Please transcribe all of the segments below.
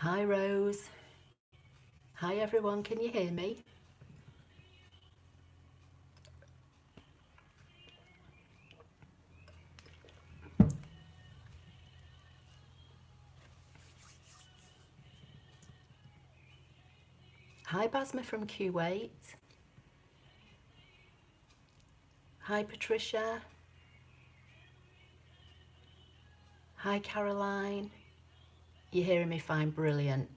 Hi Rose. Hi everyone, can you hear me? Hi Basma from Kuwait. Hi Patricia. Hi Caroline. You're hearing me fine, brilliant.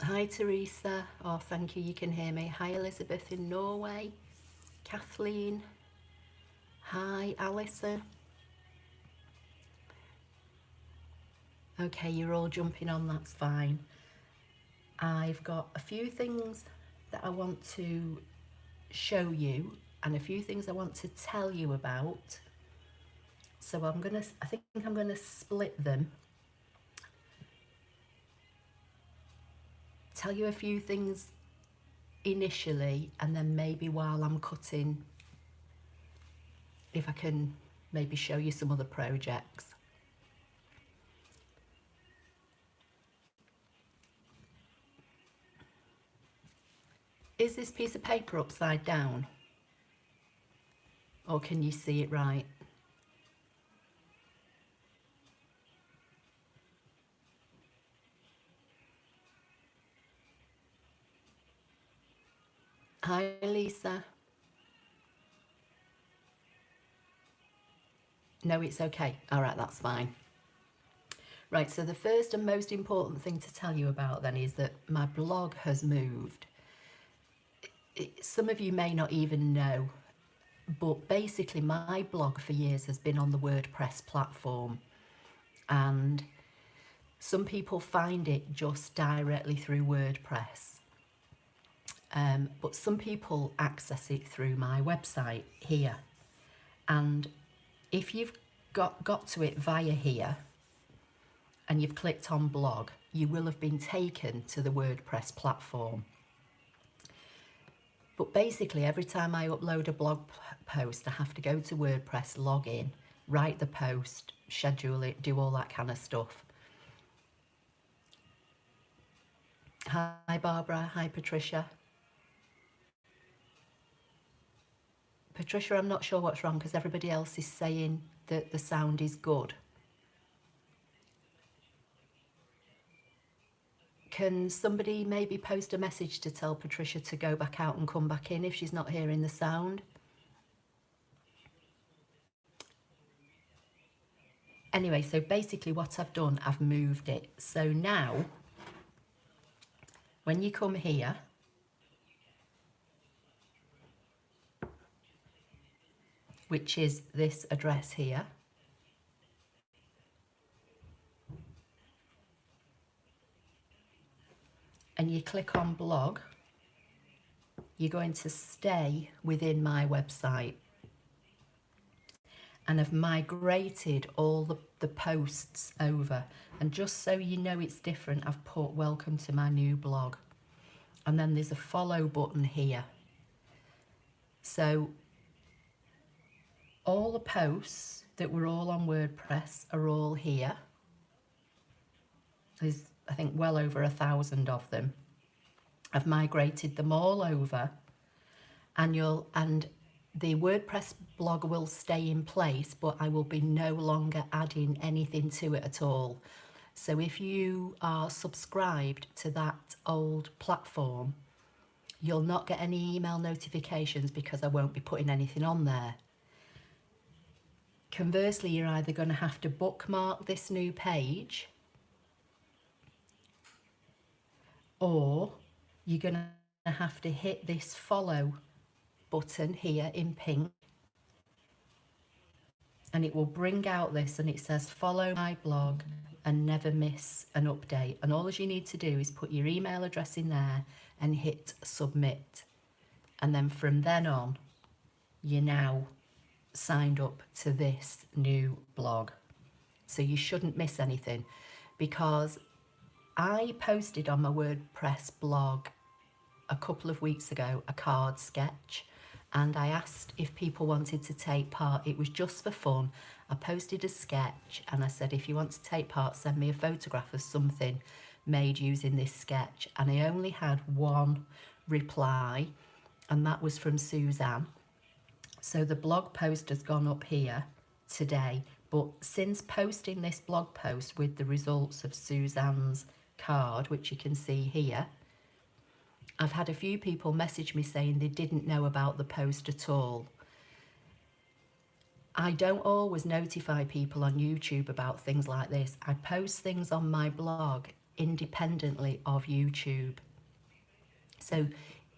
Hi Teresa. Oh, thank you, you can hear me. Hi Elizabeth in Norway. Kathleen. Hi Alison. Okay, you're all jumping on, that's fine. I've got a few things that I want to show you and a few things I want to tell you about. So I think I'm gonna split them. Tell you a few things initially, and then maybe while I'm cutting, if I can maybe show you some other projects. Is this piece of paper upside down? Or can you see it right? Hi Lisa. No, it's okay. All right, that's fine. Right, so the first and most important thing to tell you about then is that my blog has moved. Some of you may not even know, but basically my blog for years has been on the WordPress platform, and some people find it just directly through WordPress, but some people access it through my website here. And if you've got to it via here and you've clicked on blog, you will have been taken to the WordPress platform. But basically every time I upload a blog post, I have to go to WordPress, log in, write the post, schedule it, do all that kind of stuff. Hi Barbara, hi Patricia. Patricia, I'm not sure what's wrong because everybody else is saying that the sound is good. Can somebody maybe post a message to tell Patricia to go back out and come back in if she's not hearing the sound? Anyway, so basically what I've done, I've moved it. So now, when you come here, which is this address here, and you click on blog, you're going to stay within my website. And I've migrated all the posts over. And just so you know it's different, I've put welcome to my new blog. And then there's a follow button here. So all the posts that were all on WordPress are all here. There's, I think, well over 1,000 of them. I've migrated them all over, and the WordPress blog will stay in place, but I will be no longer adding anything to it at all. So if you are subscribed to that old platform, you'll not get any email notifications because I won't be putting anything on there. Conversely, you're either going to have to bookmark this new page, or you're going to have to hit this follow button here in pink, and it will bring out this, and it says follow my blog and never miss an update. And all you need to do is put your email address in there and hit submit. And then from then on, you're now signed up to this new blog. So you shouldn't miss anything, because I posted on my WordPress blog a couple of weeks ago a card sketch, and I asked if people wanted to take part. It was just for fun. I posted a sketch and I said, if you want to take part, send me a photograph of something made using this sketch. And I only had one reply, and that was from Suzanne. So the blog post has gone up here today, but since posting this blog post with the results of Suzanne's card, which you can see here, I've had a few people message me saying they didn't know about the post at all. I don't always notify people on YouTube about things like this. I post things on my blog independently of YouTube. So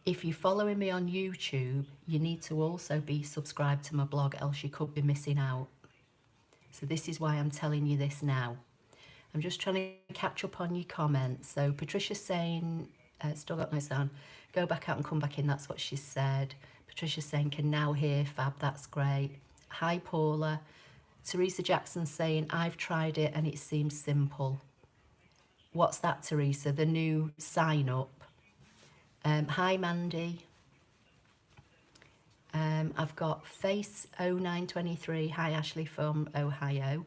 if you're following me on YouTube, you need to also be subscribed to my blog, else you could be missing out. So this is why I'm telling you this now. I'm just trying to catch up on your comments. So Patricia's saying, still got no sound, go back out and come back in, that's what she said. Patricia's saying, can now hear, fab, that's great. Hi Paula. Teresa Jackson saying, I've tried it and it seems simple. What's that, Teresa? The new sign up. Hi Mandy. I've got Face 0923. Hi Ashley from Ohio.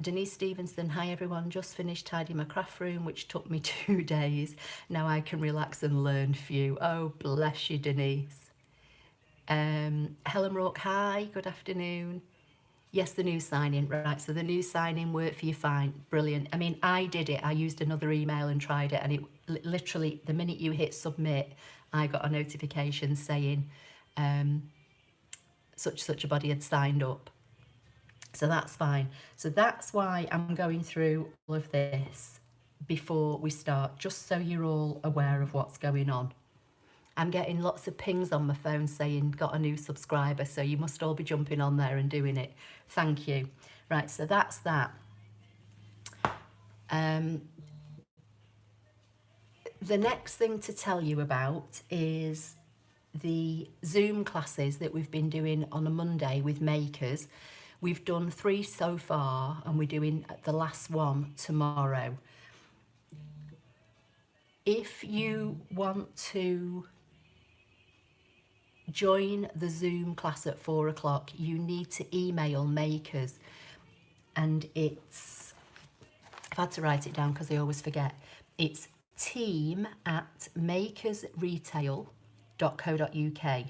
Denise Stevenson, hi everyone, just finished tidying my craft room, which took me 2 days. Now I can relax and learn few. Oh, bless you, Denise. Helen Rourke, hi, good afternoon. Yes, the new sign-in, right, so the new sign-in worked for you fine, brilliant. I mean, I did it, I used another email and tried it, and it literally, the minute you hit submit, I got a notification saying such a body had signed up. So that's fine. So that's why I'm going through all of this before we start, just so you're all aware of what's going on. I'm getting lots of pings on my phone saying, got a new subscriber, so you must all be jumping on there and doing it. Thank you. Right, so that's that. The next thing to tell you about is the Zoom classes that we've been doing on a Monday with makers. We've done 3 so far, and we're doing the last one tomorrow. If you want to join the Zoom class at 4 o'clock, you need to email makers, and it's, I've had to write it down because I always forget, it's team@makersretail.co.uk,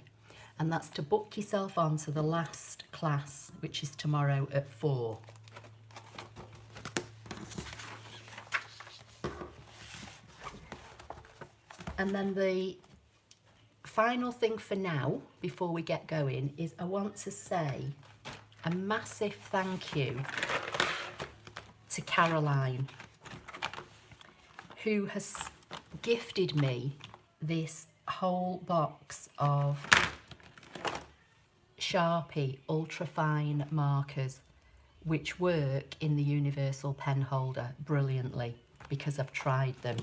and that's to book yourself on to the last class, which is tomorrow at 4. And then the final thing for now, before we get going, is I want to say a massive thank you to Caroline, who has gifted me this whole box of Sharpie ultrafine markers, which work in the universal pen holder brilliantly because I've tried them.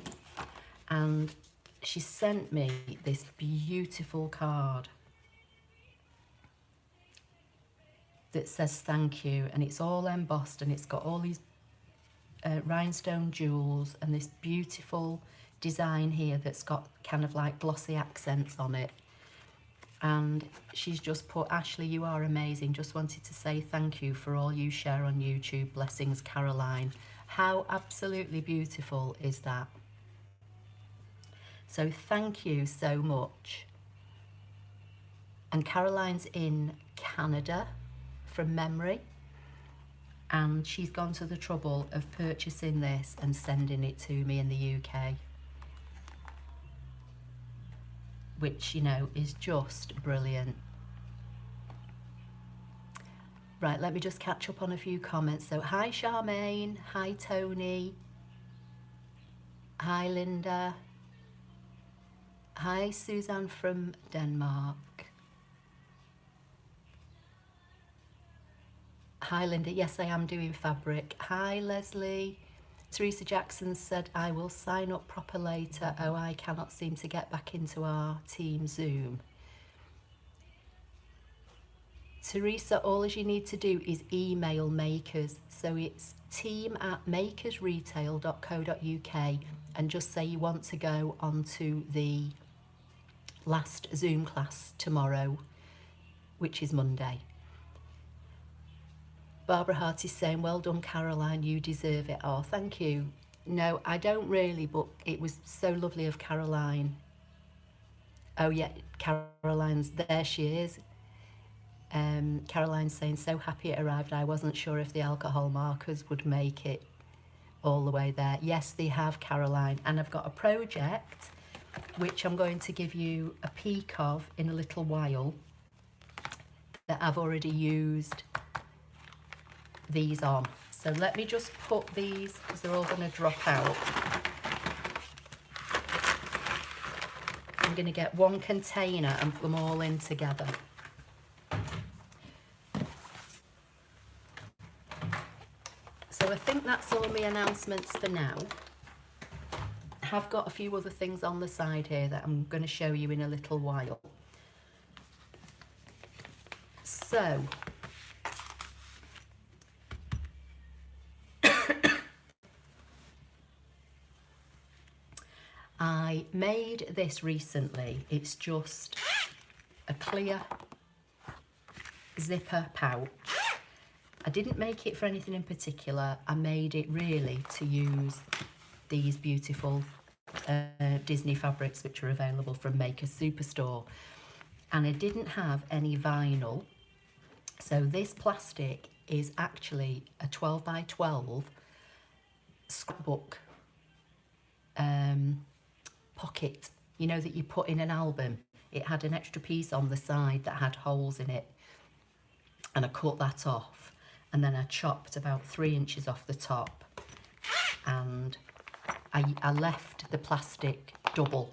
And she sent me this beautiful card that says thank you, and it's all embossed, and it's got all these rhinestone jewels and this beautiful design here that's got kind of like glossy accents on it. And she's just put, Ashley, you are amazing, just wanted to say thank you for all you share on YouTube, blessings, Caroline. How absolutely beautiful is that? So thank you so much. And Caroline's in Canada from memory, and she's gone to the trouble of purchasing this and sending it to me in the UK, which, you know, is just brilliant. Right, let me just catch up on a few comments. So hi Charmaine, hi Tony, hi Linda, hi Suzanne from Denmark. Hi Linda, yes I am doing fabric. Hi Leslie. Teresa Jackson said I will sign up proper later. Oh, I cannot seem to get back into our team Zoom. Teresa, all you need to do is email makers. So it's team@makersretail.co.uk, and just say you want to go onto the last Zoom class tomorrow, which is Monday. Barbara Hart is saying, well done, Caroline, you deserve it. Oh, thank you. No, I don't really, but it was so lovely of Caroline. Oh yeah, Caroline's, there she is. Caroline's saying, so happy it arrived. I wasn't sure if the alcohol markers would make it all the way there. Yes, they have, Caroline. And I've got a project, which I'm going to give you a peek of in a little while, that I've already used these on. So let me just put these, because they're all going to drop out. I'm going to get one container and put them all in together. So I think that's all my announcements for now. I have got a few other things on the side here that I'm going to show you in a little while. So I made this recently. It's just a clear zipper pouch. I didn't make it for anything in particular. I made it really to use these beautiful Disney fabrics which are available from Maker's Superstore. And I didn't have any vinyl. So this plastic is actually a 12 by 12 scrapbook pocket, you know, that you put in an album. It had an extra piece on the side that had holes in it, and I cut that off, and then I chopped about 3 inches off the top, and I left the plastic double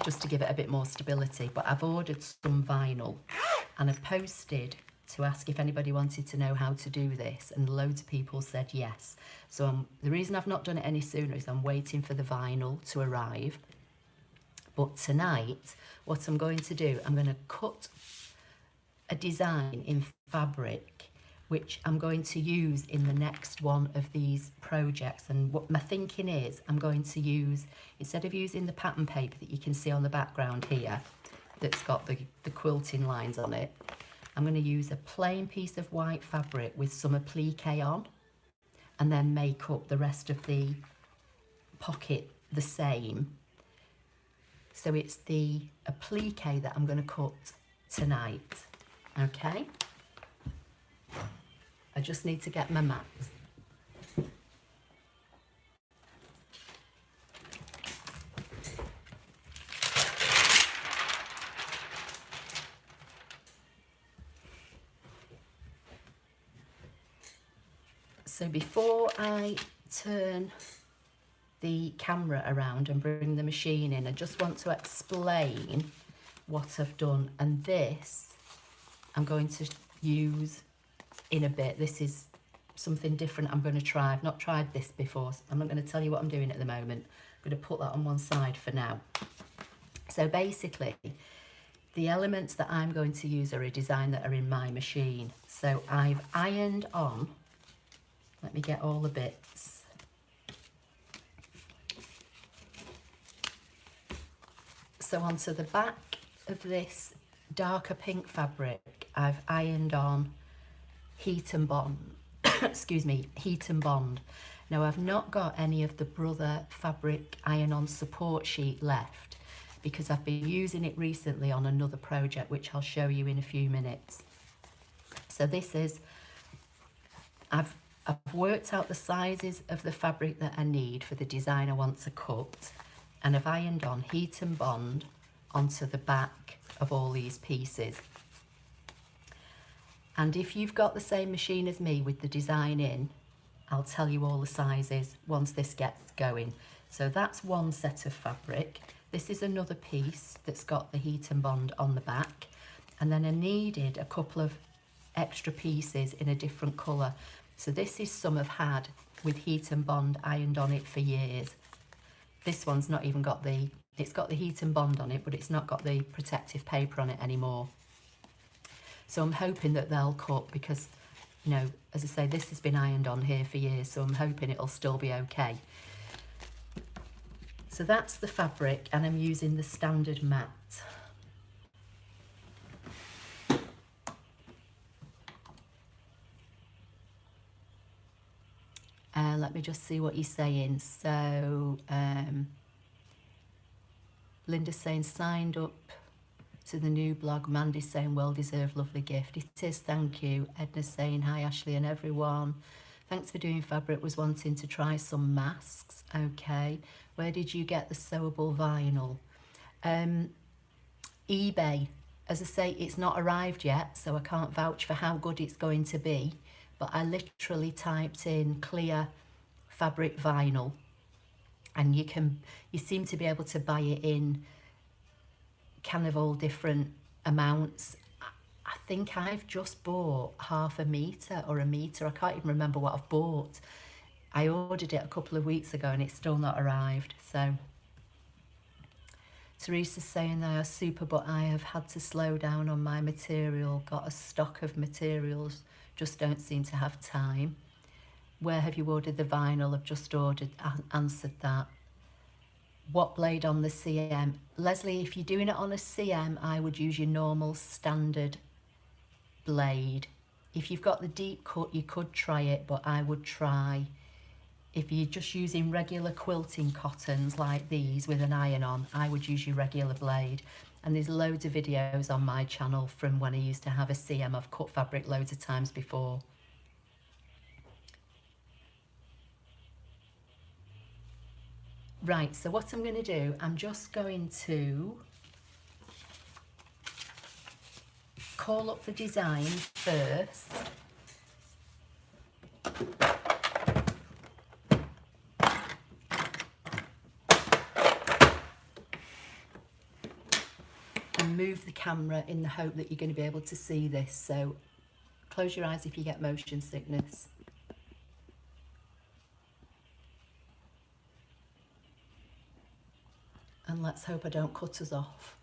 just to give it a bit more stability. But I've ordered some vinyl, and I've posted to ask if anybody wanted to know how to do this, and loads of people said yes. So the reason I've not done it any sooner is I'm waiting for the vinyl to arrive. But tonight, what I'm going to do, I'm going to cut a design in fabric which I'm going to use in the next one of these projects. And what my thinking is, I'm going to use, instead of using the pattern paper that you can see on the background here, that's got the quilting lines on it, I'm going to use a plain piece of white fabric with some applique on, and then make up the rest of the pocket the same. So it's the applique that I'm going to cut tonight. Okay? I just need to get my mat. So before I turn the camera around and bring the machine in, I just want to explain what I've done. And this I'm going to use in a bit. This is something different I'm going to try. I've not tried this before, so I'm not going to tell you what I'm doing at the moment. I'm going to put that on one side for now. So basically, the elements that I'm going to use are a design that are in my machine. So I've ironed on, let me get all the bits. So onto the back of this darker pink fabric, I've ironed on heat and bond, excuse me, heat and bond. Now I've not got any of the Brother fabric iron-on support sheet left because I've been using it recently on another project, which I'll show you in a few minutes. So this is, I've worked out the sizes of the fabric that I need for the design I want to cut, and I've ironed on heat and bond onto the back of all these pieces. And if you've got the same machine as me with the design in, I'll tell you all the sizes once this gets going. So that's one set of fabric. This is another piece that's got the heat and bond on the back. And then I needed a couple of extra pieces in a different colour. So this is some I've had with heat and bond ironed on it for years. This one's not even got the, it's got the heat and bond on it, but it's not got the protective paper on it anymore. So I'm hoping that they'll cut because, you know, as I say, this has been ironed on here for years, so I'm hoping it'll still be okay. So that's the fabric, and I'm using the standard mat. Let me just see what you're saying. So Linda's saying signed up to the new blog. Mandy's saying well deserved, lovely gift. It is, thank you. Edna's saying hi Ashley and everyone. Thanks for doing fabric, was wanting to try some masks. Okay, where did you get the sewable vinyl? eBay. As I say, it's not arrived yet, so I can't vouch for how good it's going to be, but I literally typed in clear fabric vinyl, and you seem to be able to buy it in kind of all different amounts. I think I've just bought half a metre or a metre. I can't even remember what I've bought. I ordered it a couple of weeks ago and it's still not arrived. So Teresa's saying they are super, but I have had to slow down on my material. Got a stock of materials, just don't seem to have time. Where have you ordered the vinyl? I've just ordered, answered that. What blade on the CM? Leslie, if you're doing it on a CM, I would use your normal standard blade. If you've got the deep cut, you could try it, but I would try, if you're just using regular quilting cottons like these with an iron on, I would use your regular blade. And there's loads of videos on my channel from when I used to have a CM. I've cut fabric loads of times before. Right, so what I'm going to do, I'm just going to call up the design first. And move the camera in the hope that you're going to be able to see this. So close your eyes if you get motion sickness. And let's hope I don't cut us off.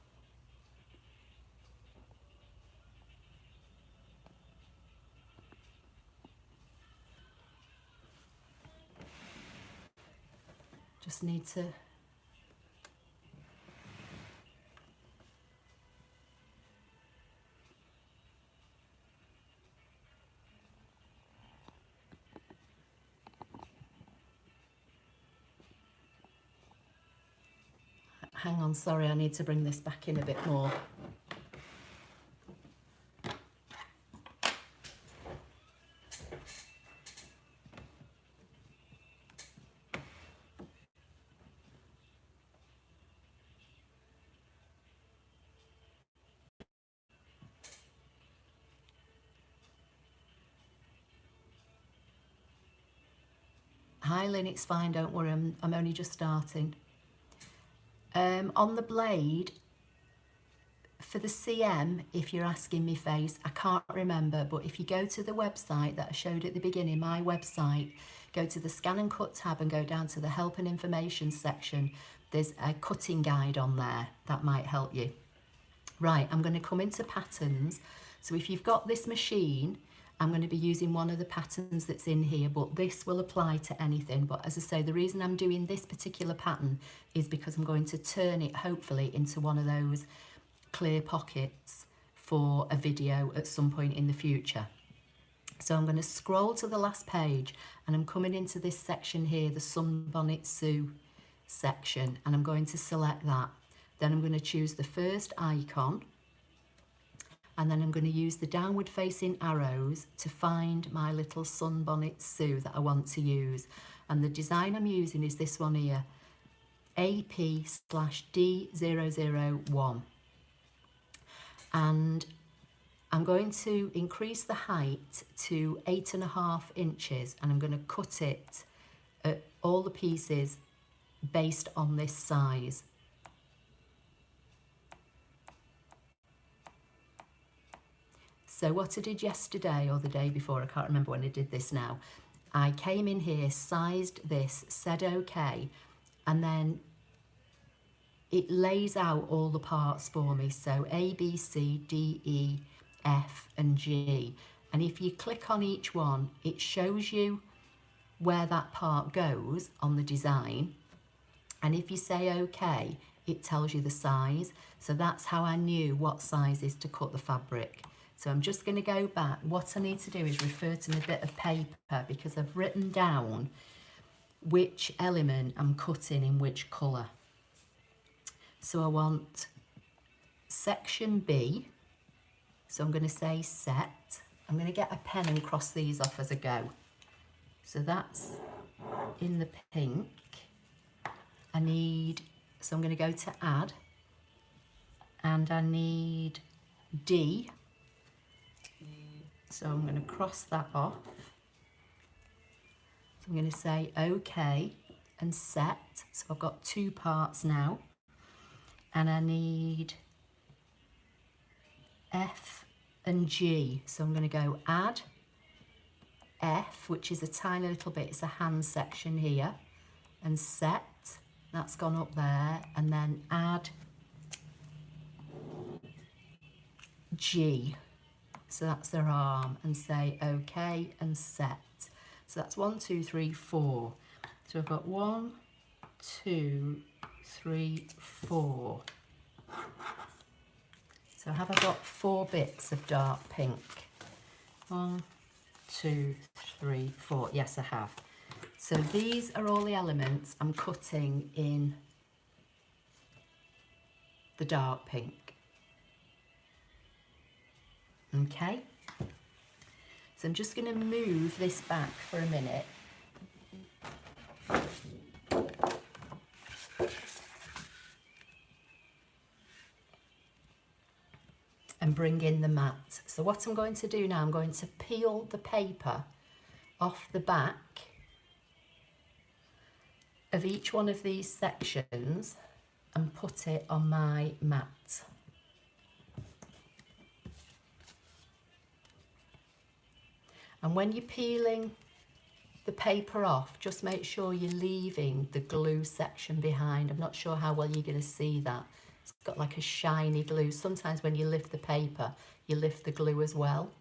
Just need to hang on, sorry, I need to bring this back in a bit more. Hi Lynn, it's fine, don't worry, I'm only just starting. On the blade, for the CM, if you're asking me face, I can't remember, but if you go to the website that I showed at the beginning, my website, go to the ScanNCut tab and go down to the help and information section, there's a cutting guide on there that might help you. Right, I'm going to come into patterns. So if you've got this machine, I'm going to be using one of the patterns that's in here, but this will apply to anything. But as I say, the reason I'm doing this particular pattern is because I'm going to turn it, hopefully, into one of those clear pockets for a video at some point in the future. So I'm going to scroll to the last page and I'm coming into this section here, the Sunbonnet Sue section, and I'm going to select that. Then I'm going to choose the first icon, and then I'm going to use the downward facing arrows to find my little Sunbonnet Sue that I want to use. And the design I'm using is this one here, AP/D001. And I'm going to increase the height to 8.5 inches, and I'm going to cut it at all the pieces based on this size. So what I did yesterday or the day before, I can't remember when I did this now, I came in here, sized this, said okay, and then it lays out all the parts for me. So A, B, C, D, E, F and G. And if you click on each one, it shows you where that part goes on the design. And if you say OK, it tells you the size. So that's how I knew what sizes to cut the fabric. So I'm just going to go back. What I need to do is refer to my bit of paper because I've written down which element I'm cutting in which colour. So I want section B. So I'm going to say set. I'm going to get a pen and cross these off as I go. So that's in the pink. I need, so I'm going to go to add, and I need D. So I'm going to cross that off. So I'm going to say OK and set. So I've got 2 parts now. And I need F and G. So I'm going to go add F, which is a tiny little bit. It's a hand section here. And set. That's gone up there. And then add G. So that's their arm, and say OK and set. So that's 1, 2, 3, 4. So I've got 1, 2, 3, 4. So have I got 4 bits of dark pink? 1, 2, 3, 4. Yes, I have. So these are all the elements I'm cutting in the dark pink. Okay, so I'm just going to move this back for a minute. And bring in the mat. So what I'm going to do now, I'm going to peel the paper off the back of each one of these sections and put it on my mat. And when you're peeling the paper off, just make sure you're leaving the glue section behind. I'm not sure how well you're going to see that. It's got like a shiny glue. Sometimes when you lift the paper, you lift the glue as well.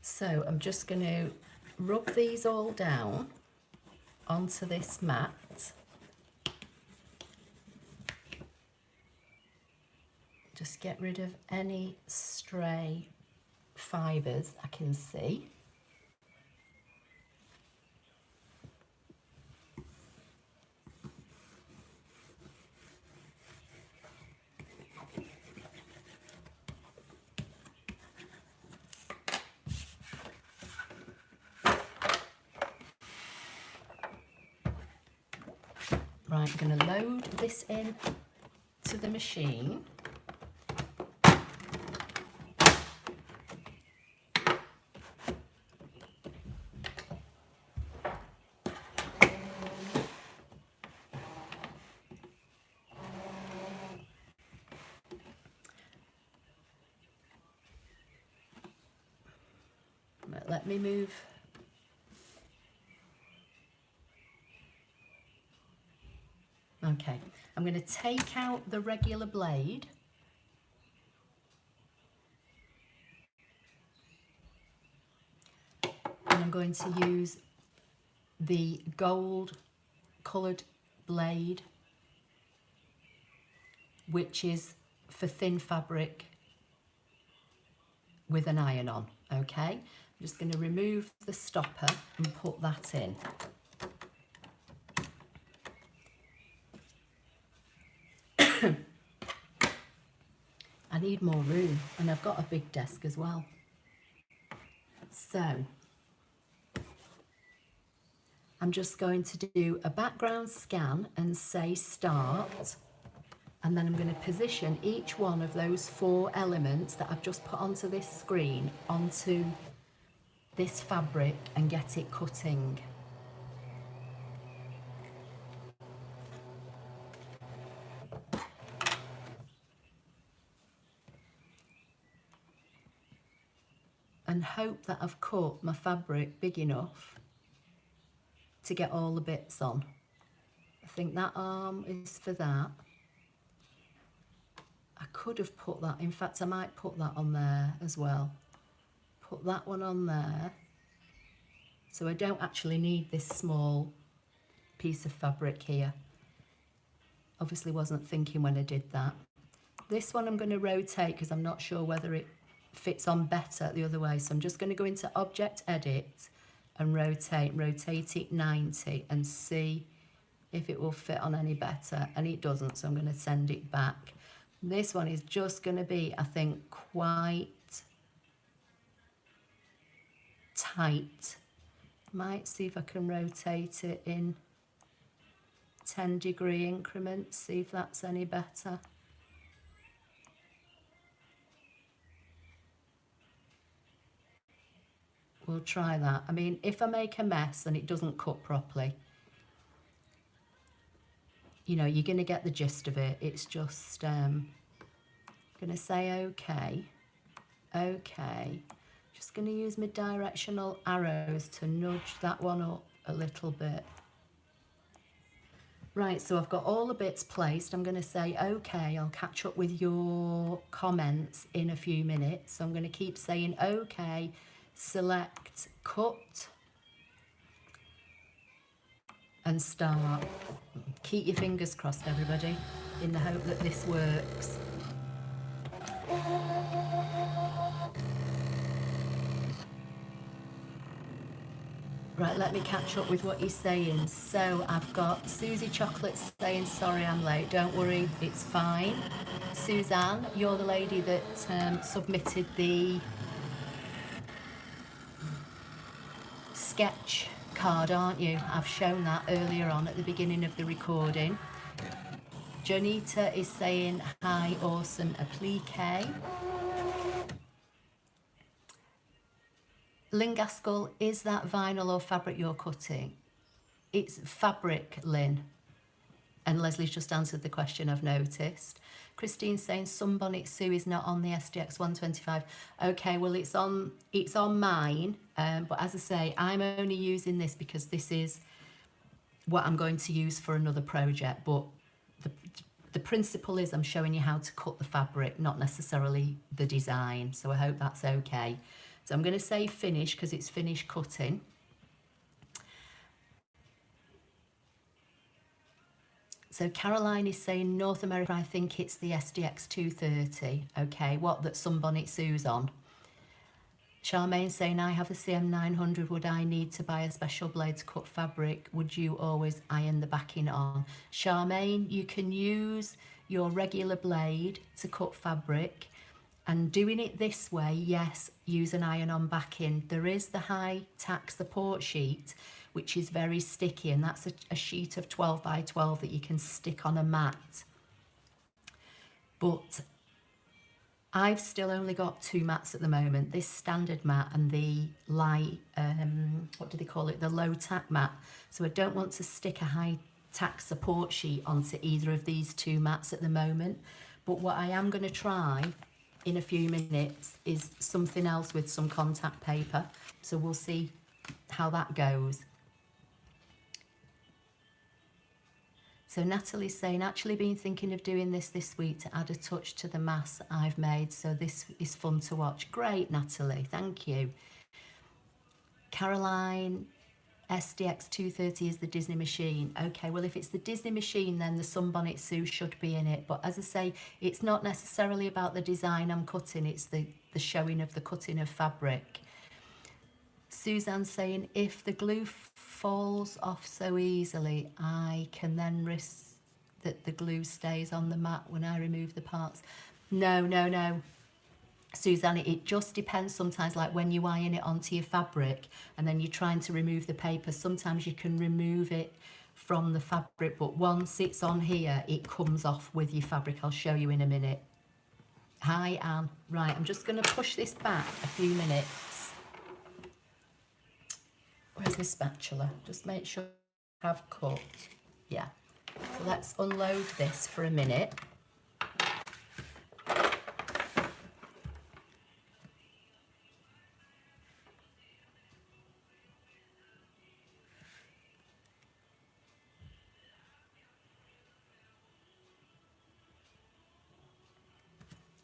So I'm just going to rub these all down onto this mat. Just get rid of any stray fibres I can see. Right, I'm going to load this in to the machine. Let me move. Okay, I'm going to take out the regular blade. And I'm going to use the gold coloured blade, which is for thin fabric with an iron on. Okay, I'm just going to remove the stopper and put that in. I need more room, and I've got a big desk as well. So I'm just going to do a background scan and say start, and then I'm going to position each one of those 4 elements that I've just put onto this screen onto this fabric and get it cutting. and hope that I've cut my fabric big enough to get all the bits on. I think that arm is for that. I could have put that, in fact I might put that on there as well. Put that one on there. So I don't actually need this small piece of fabric here. Obviously wasn't thinking when I did that. This one I'm going to rotate because I'm not sure whether it fits on better the other way. So I'm just going to go into Object Edit and rotate it 90 and see if it will fit on any better. And it doesn't, so I'm going to send it back. This one is just going to be, I think, quite tight. Might see if I can rotate it in 10-degree increments, see if that's any better. We'll try that. I mean, if I make a mess and it doesn't cut properly, you know, you're going to get the gist of it. It's just, going to say okay, okay. Just going to use my directional arrows to nudge that one up a little bit. Right, so I've got all the bits placed. I'm going to say, okay, I'll catch up with your comments in a few minutes. So I'm going to keep saying, okay, select, cut, and start. Keep your fingers crossed, everybody, in the hope that this works. Right, let me catch up with what you're saying. So I've got Susie Chocolate saying, sorry I'm late. Don't worry, it's fine. Suzanne, you're the lady that submitted the sketch card, aren't you? I've shown that earlier on at the beginning of the recording. Jonita is saying, hi, awesome applique. Lynn Gaskell, is that vinyl or fabric you're cutting? It's fabric, Lynn. And Leslie's just answered the question, I've noticed. Christine's saying Sunbonnet Sue is not on the SDX 125. Okay, well it's on mine, but as I say, I'm only using this because this is what I'm going to use for another project. But the principle is I'm showing you how to cut the fabric, not necessarily the design. So I hope that's okay. So I'm going to say finish because it's finished cutting. So Caroline is saying North America, I think it's the SDX 230. Okay, what that Sunbonnet Sue's on. Charmaine saying, I have a CM900. Would I need to buy a special blade to cut fabric? Would you always iron the backing on? Charmaine, you can use your regular blade to cut fabric. And doing it this way, yes, use an iron-on backing. There is the high tack support sheet, which is very sticky, and that's a sheet of 12 by 12 that you can stick on a mat. But I've still only got 2 mats at the moment, this standard mat and the light, what do they call it, the low tack mat. So I don't want to stick a high tack support sheet onto either of these 2 mats at the moment. But what I am going to try in a few minutes is something else with some contact paper. So we'll see how that goes. So Natalie's saying, actually been thinking of doing this week to add a touch to the mask I've made. So this is fun to watch. Great, Natalie, thank you. Caroline, SDX 230 is the Disney machine. Okay, well if it's the Disney machine, then the Sunbonnet Sue should be in it. But as I say, it's not necessarily about the design I'm cutting, it's the showing of the cutting of fabric. Suzanne's saying, if the glue falls off so easily, I can then risk that the glue stays on the mat when I remove the parts. No. Suzanne, it just depends sometimes, like when you iron it onto your fabric and then you're trying to remove the paper, sometimes you can remove it from the fabric, but once it's on here, it comes off with your fabric. I'll show you in a minute. Hi, Anne. Right, I'm just going to push this back a few minutes. Where's the spatula? Just make sure I have cut. Yeah. So let's unload this for a minute.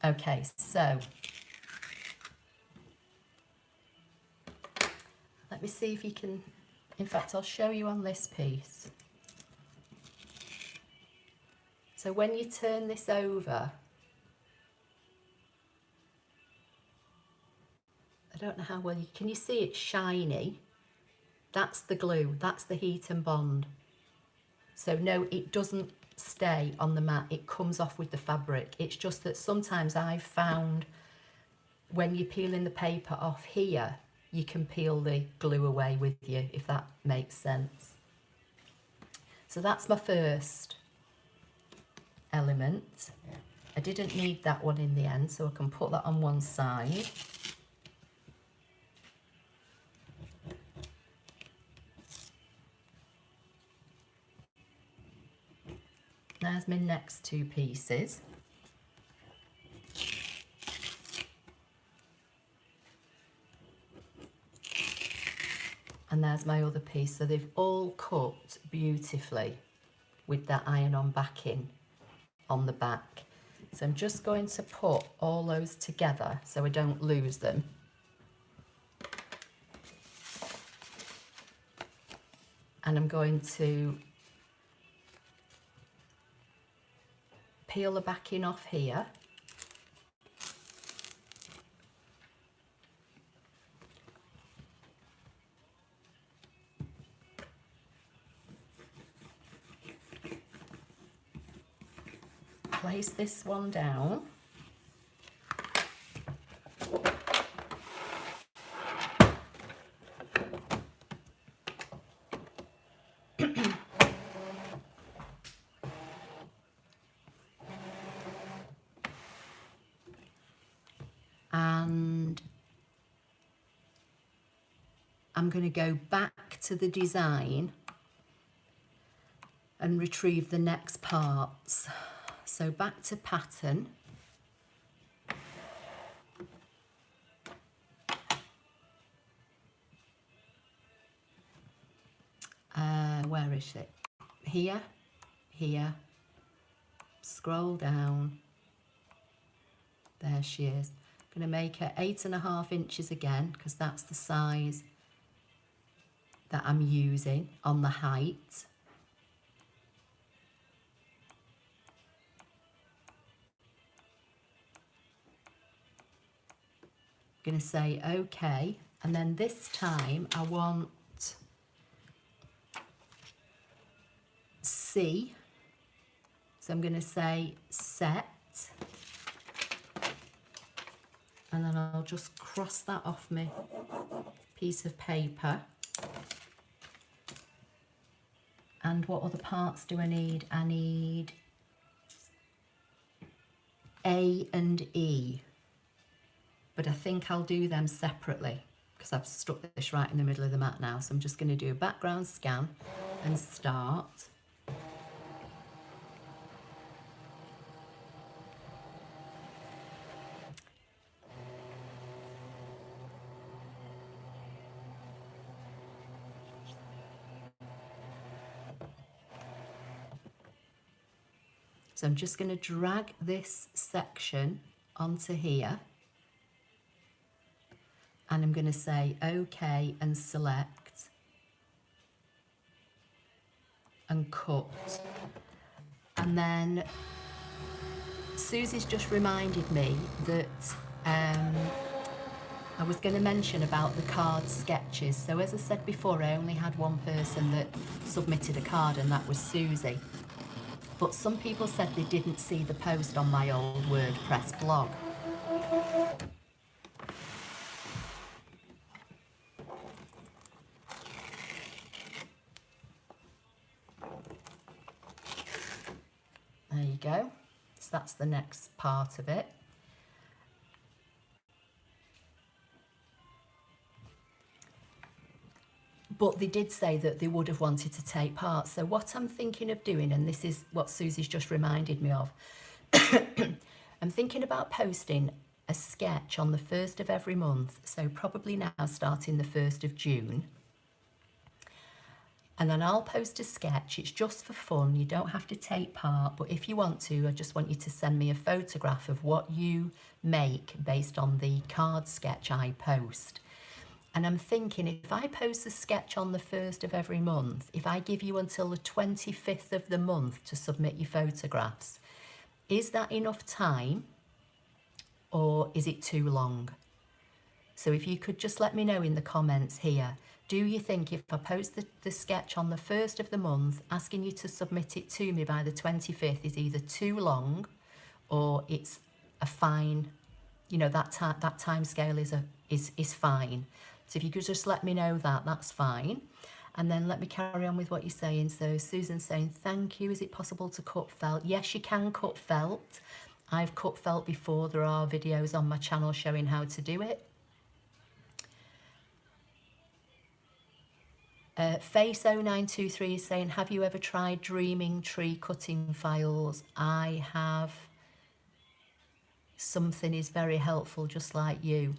Okay, so let me see if you can, in fact, I'll show you on this piece. So when you turn this over, I don't know how well can you see it's shiny? That's the glue, that's the heat and bond. So no, it doesn't stay on the mat, it comes off with the fabric. It's just that sometimes I've found when you're peeling the paper off here, you can peel the glue away with you, if that makes sense. So that's my first element. I didn't need that one in the end, so I can put that on one side. There's my next two pieces. And there's my other piece. So they've all cut beautifully with that iron-on backing on the back. So I'm just going to put all those together so I don't lose them. And I'm going to peel the backing off here. Place this one down. And I'm going to go back to the design and retrieve the next parts. So back to pattern. Where is it? Here, here, scroll down. There she is. I'm going to make her 8.5 inches again, because that's the size that I'm using on the height. I'm going to say OK, and then this time I want C, so I'm going to say set, and then I'll just cross that off my piece of paper. And what other parts do I need? I need A and E, but I think I'll do them separately because I've stuck this right in the middle of the mat now. So I'm just going to do a background scan and start. So I'm just going to drag this section onto here, and I'm going to say OK and select and cut. And then Susie's just reminded me that I was going to mention about the card sketches. So as I said before, I only had one person that submitted a card, and that was Susie. But some people said they didn't see the post on my old WordPress blog. There you go. So that's the next part of it. But they did say that they would have wanted to take part. So what I'm thinking of doing, and this is what Susie's just reminded me of, I'm thinking about posting a sketch on the 1st of every month. So probably now starting the 1st of June. And then I'll post a sketch. It's just for fun. You don't have to take part, but if you want to, I just want you to send me a photograph of what you make based on the card sketch I post. And I'm thinking, if I post a sketch on the 1st of every month, if I give you until the 25th of the month to submit your photographs, is that enough time or is it too long? So if you could just let me know in the comments here, do you think if I post the sketch on the 1st of the month, asking you to submit it to me by the 25th is either too long or it's a fine, you know, that time scale is fine. So if you could just let me know that, that's fine. And then let me carry on with what you're saying. So Susan's saying, thank you. Is it possible to cut felt? Yes, you can cut felt. I've cut felt before. There are videos on my channel showing how to do it. Face0923 is saying, have you ever tried Dreaming Tree cutting files? I have. Something is very helpful, just like you.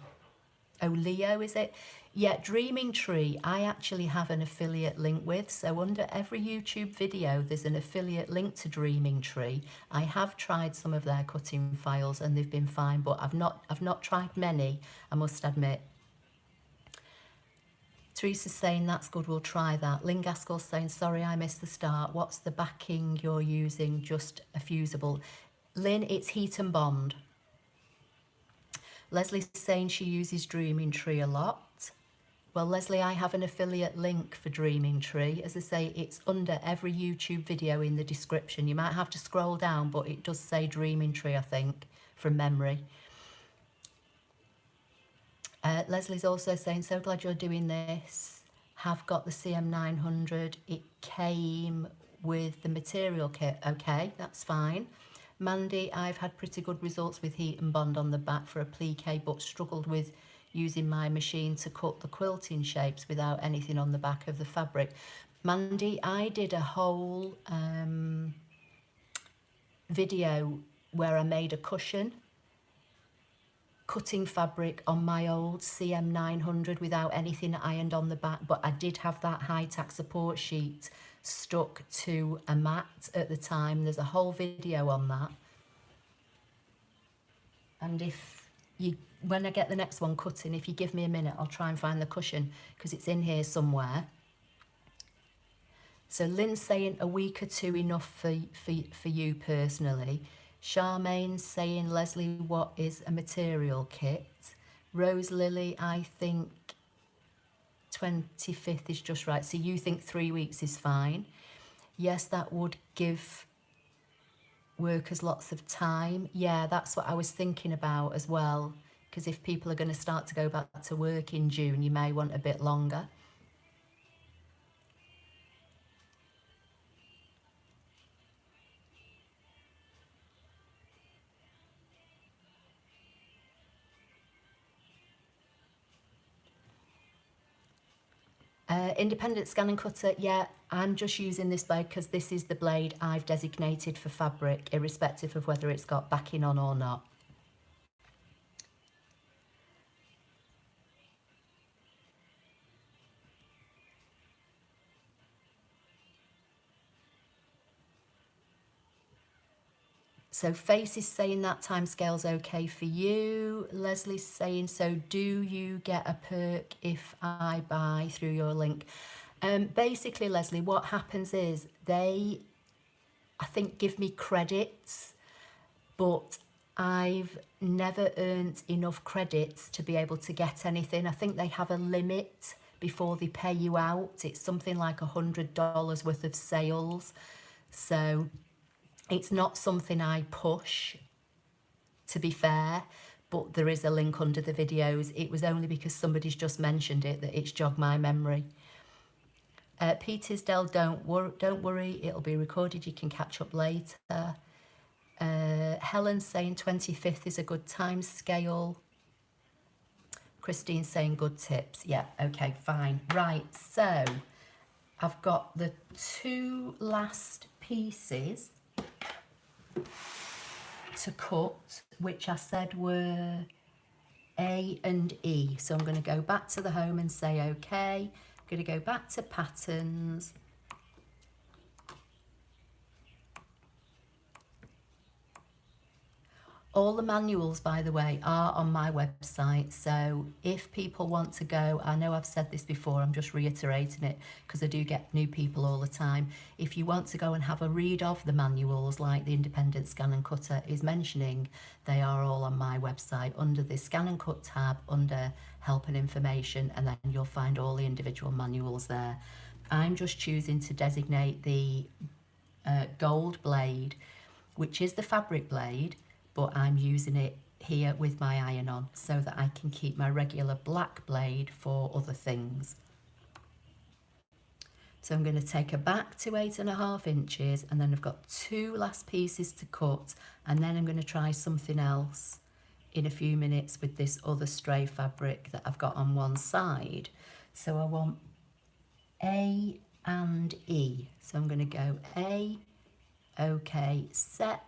Oh, Leo, is it? Yeah, Dreaming Tree, I actually have an affiliate link with. So under every YouTube video, there's an affiliate link to Dreaming Tree. I have tried some of their cutting files and they've been fine, but I've not tried many, I must admit. Teresa's saying, that's good, we'll try that. Lynn Gaskell's saying, sorry, I missed the start. What's the backing you're using? Just a fusible. Lynn, it's heat and bond. Leslie's saying she uses Dreaming Tree a lot. Well, Leslie, I have an affiliate link for Dreaming Tree. As I say, it's under every YouTube video in the description. You might have to scroll down, but it does say Dreaming Tree, I think, from memory. Leslie's also saying, so glad you're doing this. Have got the CM900. It came with the material kit. Okay, that's fine. Mandy, I've had pretty good results with heat and bond on the back for applique, but struggled with using my machine to cut the quilting shapes without anything on the back of the fabric. Mandy, I did a whole video where I made a cushion cutting fabric on my old CM900 without anything ironed on the back, but I did have that high-tack support sheet stuck to a mat at the time. There's a whole video on that. And if you, when I get the next one cutting, if you give me a minute, I'll try and find the cushion because it's in here somewhere. So Lynn's saying a week or two enough for you personally. Charmaine's saying, Leslie, what is a material kit? Rose Lily, I think 25th is just right. So you think 3 weeks is fine? Yes, that would give workers lots of time. Yeah, that's what I was thinking about as well. Because if people are going to start to go back to work in June, you may want a bit longer. Independent ScanNCut, yeah, I'm just using this blade because this is the blade I've designated for fabric, irrespective of whether it's got backing on or not. So Face is saying that time scale's okay for you. Leslie's saying, so do you get a perk if I buy through your link? Basically, Leslie, what happens is they, I think, give me credits, but I've never earned enough credits to be able to get anything. I think they have a limit before they pay you out. It's something like $100 worth of sales. So it's not something I push, to be fair, but there is a link under the videos. It was only because somebody's just mentioned it that it's jogged my memory. Petersdale, don't worry, it'll be recorded. You can catch up later. Helen's saying 25th is a good time scale. Christine's saying good tips. Yeah, okay, fine. Right, so I've got the two last pieces to cut, which I said were A and E. So I'm going to go back to the home and say, okay, I'm going to go back to patterns. All the manuals, by the way, are on my website. So if people want to go, I know I've said this before, I'm just reiterating it because I do get new people all the time. If you want to go and have a read of the manuals like the Independent ScanNCut is mentioning, they are all on my website under the ScanNCut tab under help and information, and then you'll find all the individual manuals there. I'm just choosing to designate the gold blade, which is the fabric blade, but I'm using it here with my iron on so that I can keep my regular black blade for other things. So I'm going to take her back to 8.5 inches, and then I've got 2 last pieces to cut, and then I'm going to try something else in a few minutes with this other stray fabric that I've got on one side. So I want A and E. So I'm going to go A, OK, set,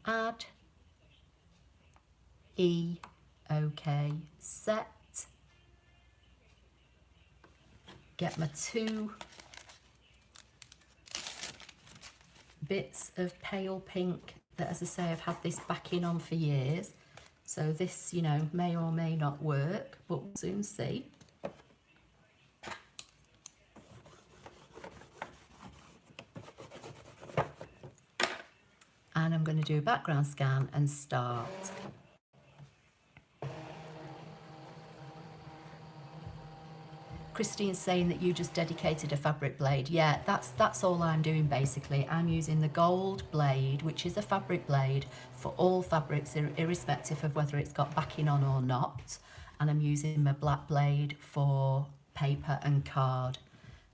add, E, OK, set, get my 2 bits of pale pink that, as I say, I've had this backing on for years. So this, you know, may or may not work, but we'll soon see. And I'm going to do a background scan and start. Christine's saying that you just dedicated a fabric blade. Yeah, that's all I'm doing basically. I'm using the gold blade, which is a fabric blade for all fabrics, irrespective of whether it's got backing on or not. And I'm using my black blade for paper and card.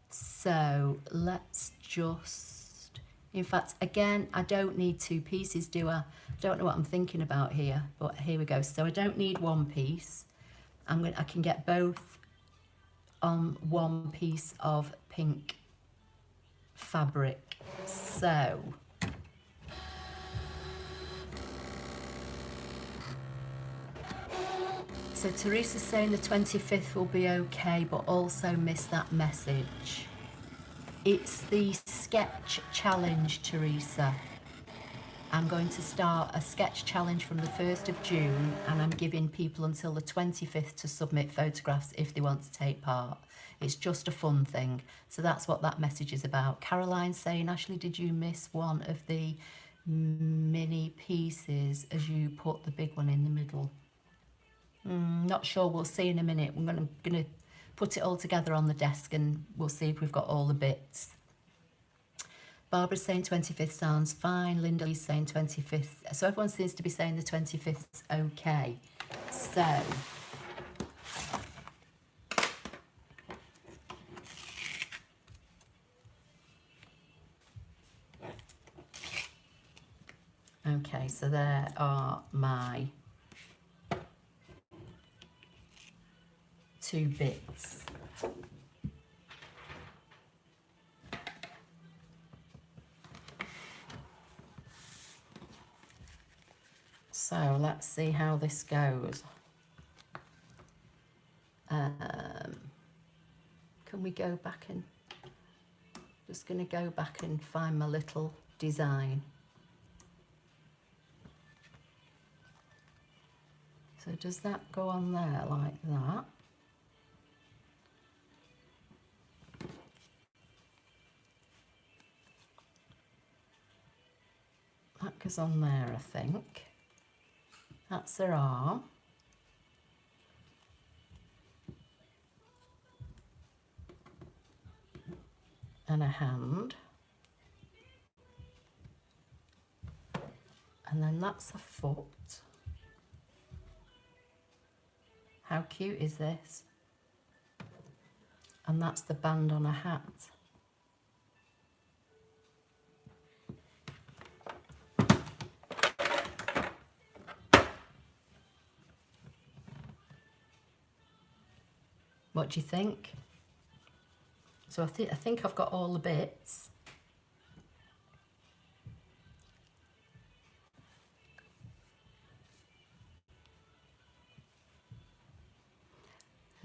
So let's just, in fact, again, I don't need 2 pieces, do I? I don't know what I'm thinking about here, but here we go. So I don't need 1 piece. I can get both on 1 piece of pink fabric. So Teresa's saying the 25th will be okay, but also miss that message. It's the sketch challenge, Teresa. I'm going to start a sketch challenge from the 1st of June, and I'm giving people until the 25th to submit photographs if they want to take part. It's just a fun thing. So that's what that message is about. Caroline's saying, Ashley, did you miss one of the mini pieces as you put the big one in the middle? Not sure, we'll see in a minute. I'm gonna put it all together on the desk and we'll see if we've got all the bits. Barbara's saying 25th sounds fine. Linda is saying 25th. So everyone seems to be saying the 25th okay. So okay, so there are my 2 bits. So let's see how this goes. Can we go back and just going to go back and find my little design. So does that go on there like that? That goes on there, I think. That's her arm. And a hand. And then that's a foot. How cute is this? And that's the band on a hat. What do you think? So I think I've got all the bits.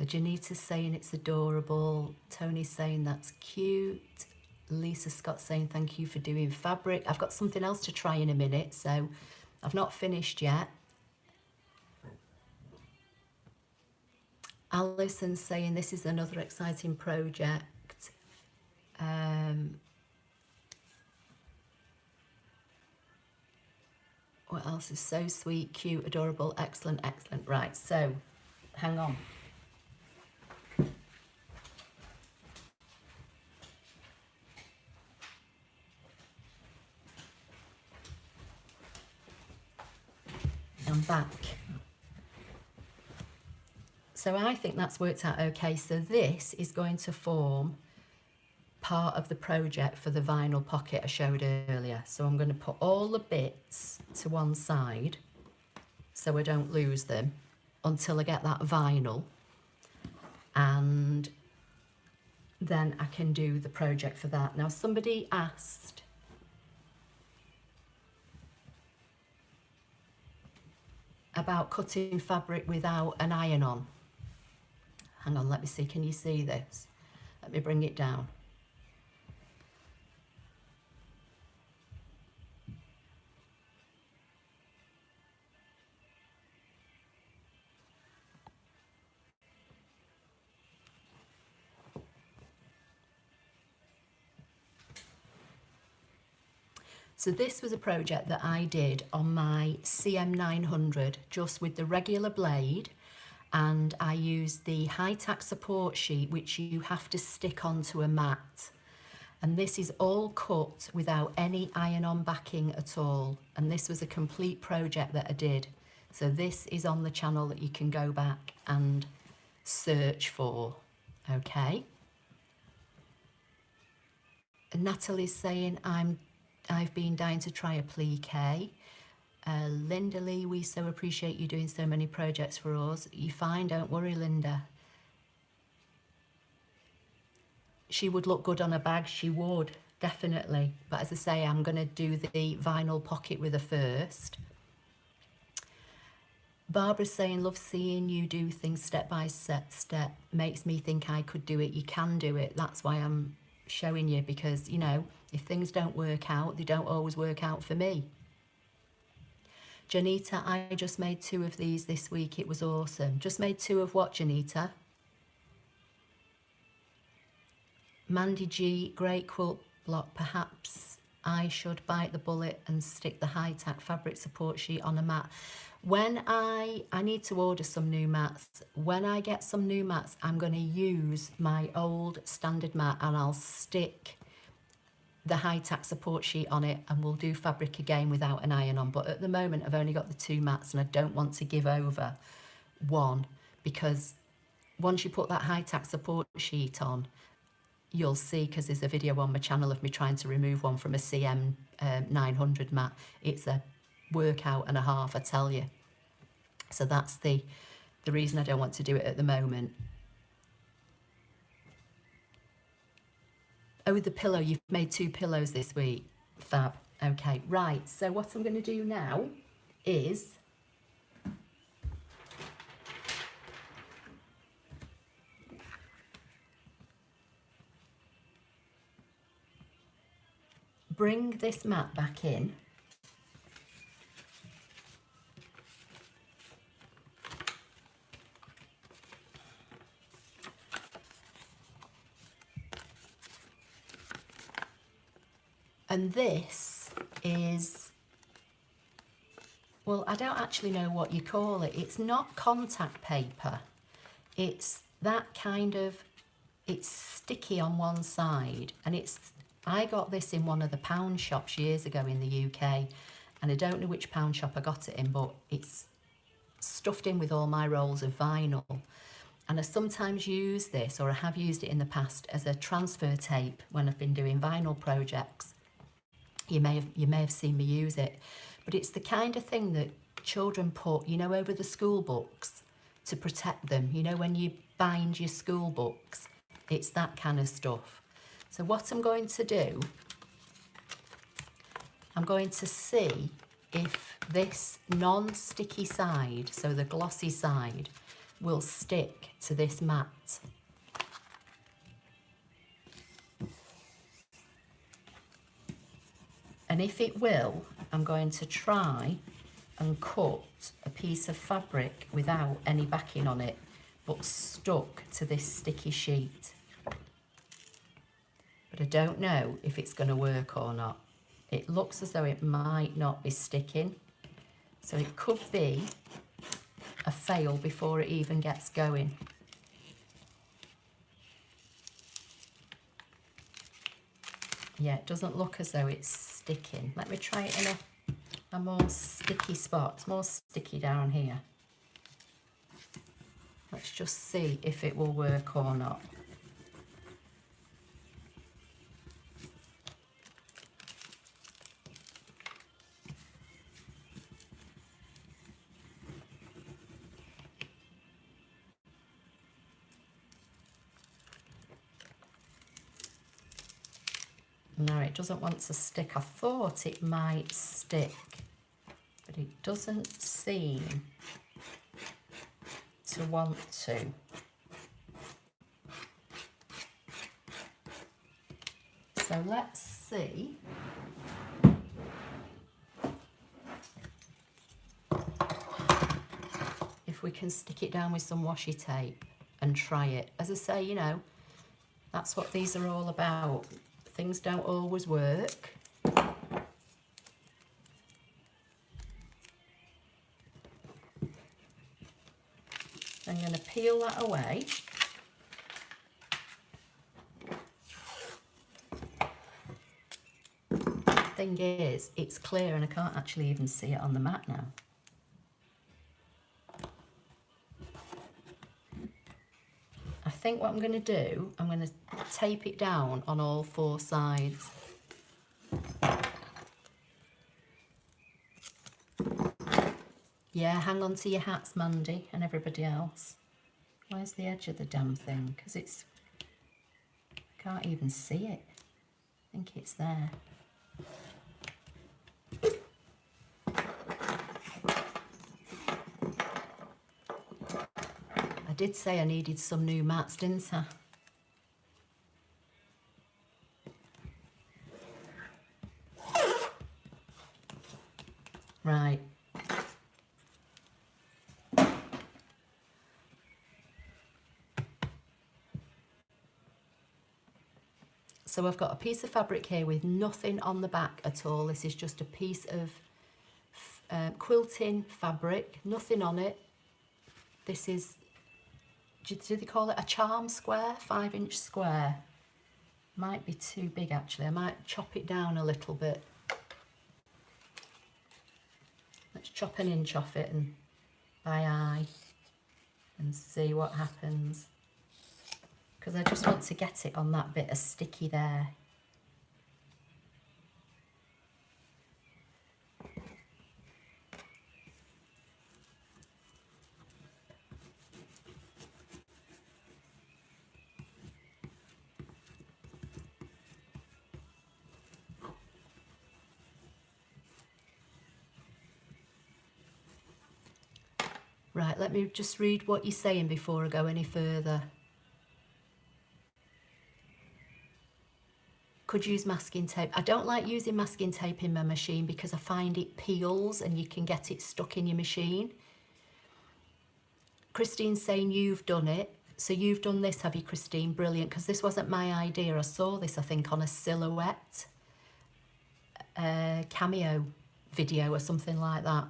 Janita's saying it's adorable. Tony's saying that's cute. Lisa Scott saying thank you for doing fabric. I've got something else to try in a minute, so I've not finished yet. Alison's saying this is another exciting project. What else is so sweet, cute, adorable, excellent, excellent. Right, so hang on. I'm back. So I think that's worked out okay. So this is going to form part of the project for the vinyl pocket I showed earlier. So I'm going to put all the bits to one side so I don't lose them until I get that vinyl, and then I can do the project for that. Now somebody asked about cutting fabric without an iron on. Hang on, let me see, can you see this? Let me bring it down. So this was a project that I did on my CM900 just with the regular blade, and I used the high-tack support sheet which you have to stick onto a mat. And this is all cut without any iron-on backing at all. And this was a complete project that I did. So this is on the channel that you can go back and search for, okay? And Natalie's saying, I've been dying to try applique. Linda Lee, we so appreciate you doing so many projects for us. You're fine, don't worry, Linda. She would look good on a bag, she would, definitely. But as I say, I'm going to do the vinyl pocket with her first. Barbara's saying, love seeing you do things step by step. Makes me think I could do it. You can do it. That's why I'm showing you, because, you know, if things don't work out, they don't always work out for me. Janita, I just made 2 of these this week. It was awesome. Just made 2 of what, Janita? Mandy G, great quilt block. Perhaps I should bite the bullet and stick the high-tack fabric support sheet on a mat. When I need to order some new mats. When I get some new mats, I'm going to use my old standard mat and I'll stick the high-tack support sheet on it, and we'll do fabric again without an iron on. But at the moment I've only got the 2 mats and I don't want to give over one, because once you put that high-tack support sheet on, you'll see, because there's a video on my channel of me trying to remove one from a CM 900 mat. It's a workout and a half, I tell you. So that's the reason I don't want to do it at the moment. Oh, the pillow, you've made 2 pillows this week. Fab. Okay, right. So what I'm going to do now is bring this mat back in. And this is, well, I don't actually know what you call it. It's not contact paper. It's that kind of, it's sticky on one side, and I got this in one of the pound shops years ago in the UK, and I don't know which pound shop I got it in, but it's stuffed in with all my rolls of vinyl. And I sometimes use this, or I have used it in the past, as a transfer tape when I've been doing vinyl projects. You may have seen me use it, but it's the kind of thing that children put, you know, over the school books to protect them. You know, when you bind your school books, it's that kind of stuff. So what I'm going to do, I'm going to see if this non-sticky side, so the glossy side, will stick to this mat. And if it will, I'm going to try and cut a piece of fabric without any backing on it, but stuck to this sticky sheet. But I don't know if it's going to work or not. It looks as though it might not be sticking, so it could be a fail before it even gets going. Yeah, it doesn't look as though it's sticking. Let me try it in a more sticky spot. It's more sticky down here. Let's just see if it will work or not. No, it doesn't want to stick. I thought it might stick, but it doesn't seem to want to. So let's see if we can stick it down with some washi tape and try it. As I say, you know, that's what these are all about. Things don't always work. I'm going to peel that away. Thing is, it's clear and I can't actually even see it on the mat now. I think what I'm going to do, I'm going to tape it down on all four sides. Yeah, hang on to your hats, Mandy, and everybody else. Where's the edge of the damn thing? Because it's... I can't even see it. I think it's there. I did say I needed some new mats, didn't I? Right. So I've got a piece of fabric here with nothing on the back at all. This is just a piece of quilting fabric, nothing on it. This is, do they call it a charm square? 5-inch square. Might be too big actually. I might chop it down a little bit. Let's chop an inch off it and by eye and see what happens. Because I just want to get it on that bit of sticky there. Right, let me just read what you're saying before I go any further. Could use masking tape. I don't like using masking tape in my machine because I find it peels and you can get it stuck in your machine. Christine's saying you've done it. So you've done this, have you, Christine? Brilliant, because this wasn't my idea. I saw this, I think, on a silhouette cameo video or something like that.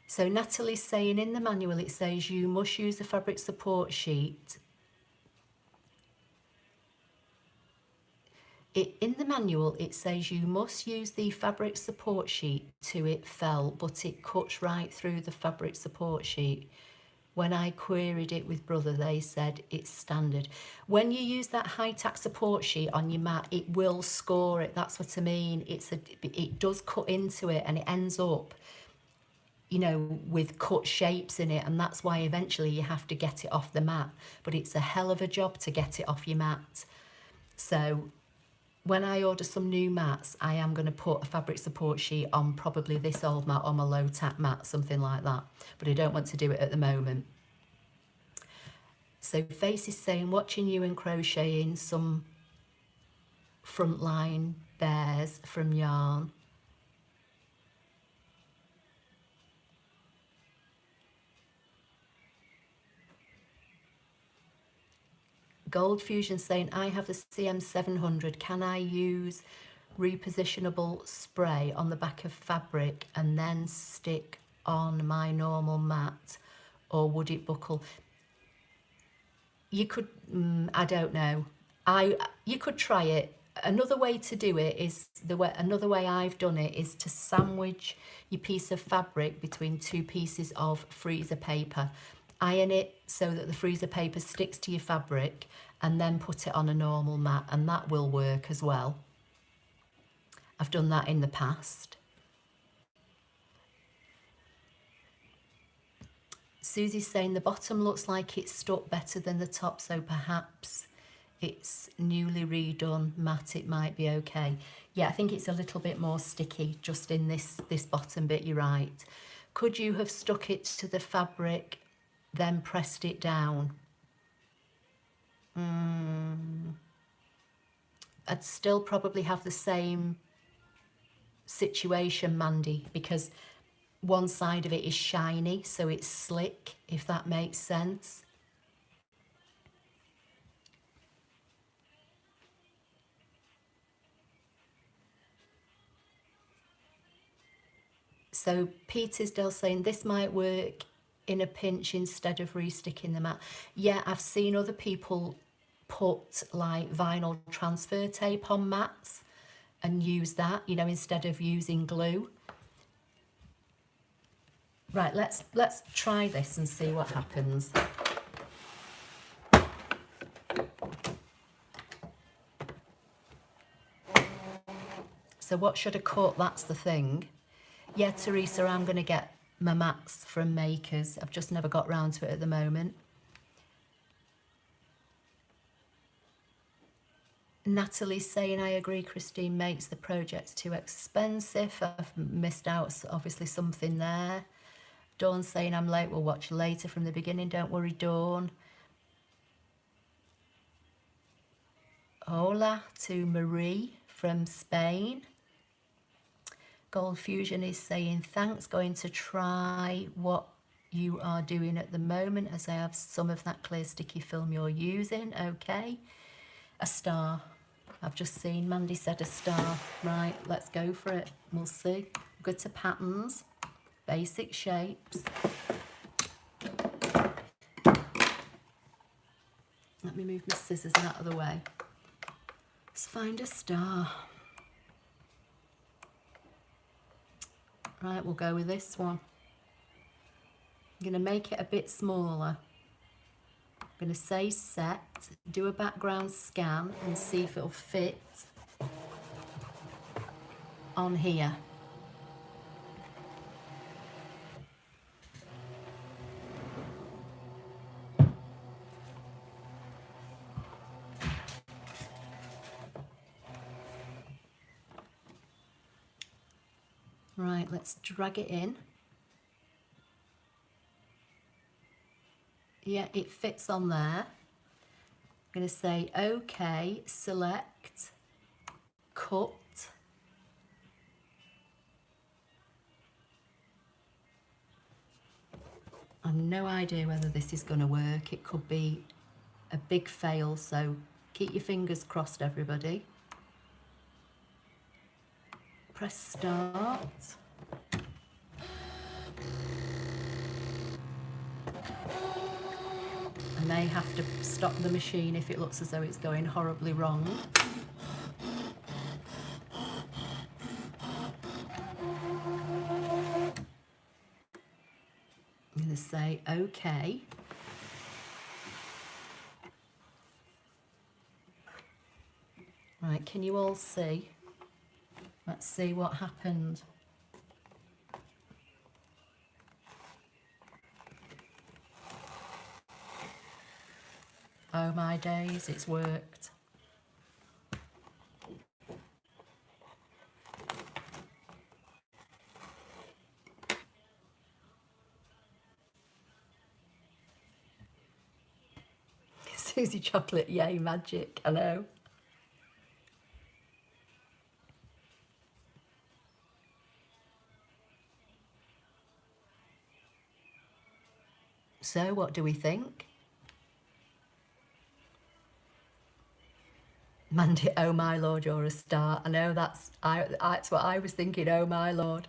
So Natalie's saying in the manual it says you must use the fabric support sheet. In the manual it says you must use the fabric support sheet to it felt, but it cuts right through the fabric support sheet. When I queried it with Brother, they said it's standard. When you use that high-tack support sheet on your mat, it will score it. That's what I mean. It does cut into it and it ends up, you know, with cut shapes in it, and that's why eventually you have to get it off the mat. But it's a hell of a job to get it off your mat. So when I order some new mats, I am going to put a fabric support sheet on probably this old mat or my low tack mat, something like that. But I don't want to do it at the moment. So Face is saying, watching you and crocheting some frontline bears from yarn. Gold Fusion saying, I have the CM700. Can I use repositionable spray on the back of fabric and then stick on my normal mat, or would it buckle? You could, I don't know. You could try it. Another way to do it is another way I've done it is to sandwich your piece of fabric between two pieces of freezer paper. Iron it so that the freezer paper sticks to your fabric, and then put it on a normal mat, and that will work as well. I've done that in the past. Susie's saying the bottom looks like it's stuck better than the top, so perhaps it's newly redone mat, it might be okay. Yeah, I think it's a little bit more sticky just in this bottom bit, you're right. Could you have stuck it to the fabric, then pressed it down? I'd still probably have the same situation, Mandy, because one side of it is shiny, so it's slick, if that makes sense. So Peter's still saying this might work in a pinch instead of resticking the mat. Yeah, I've seen other people put like vinyl transfer tape on mats and use that, you know, instead of using glue. Right, let's try this and see what happens. So what should I cut? That's the thing. Yeah, Teresa, I'm going to get my mats from Makers. I've just never got round to it at the moment. Natalie's saying, I agree, Christine, makes the projects too expensive. I've missed out, obviously, something there. Dawn's saying, I'm late, we'll watch later from the beginning. Don't worry, Dawn. Hola to Marie from Spain. Gold Fusion is saying, thanks, going to try what you are doing at the moment as I have some of that clear sticky film you're using. Okay. A star. I've just seen Mandy said a star. Right, let's go for it. We'll see. Go to patterns, basic shapes. Let me move my scissors out of the way. Let's find a star. Right, we'll go with this one. I'm going to make it a bit smaller. I'm going to say set, do a background scan and see if it'll fit on here. Right, let's drag it in. Yeah, it fits on there. I'm going to say OK, select, cut. I've no idea whether this is going to work. It could be a big fail, so keep your fingers crossed, everybody. Press start. I may have to stop the machine if it looks as though it's going horribly wrong. I'm going to say OK. Right, can you all see? Let's see what happened. Oh my days, it's worked. Susie Chocolate, yay, magic, I know. So what do we think? Mandy, oh my lord, you're a star. I know that's what I was thinking, oh my lord.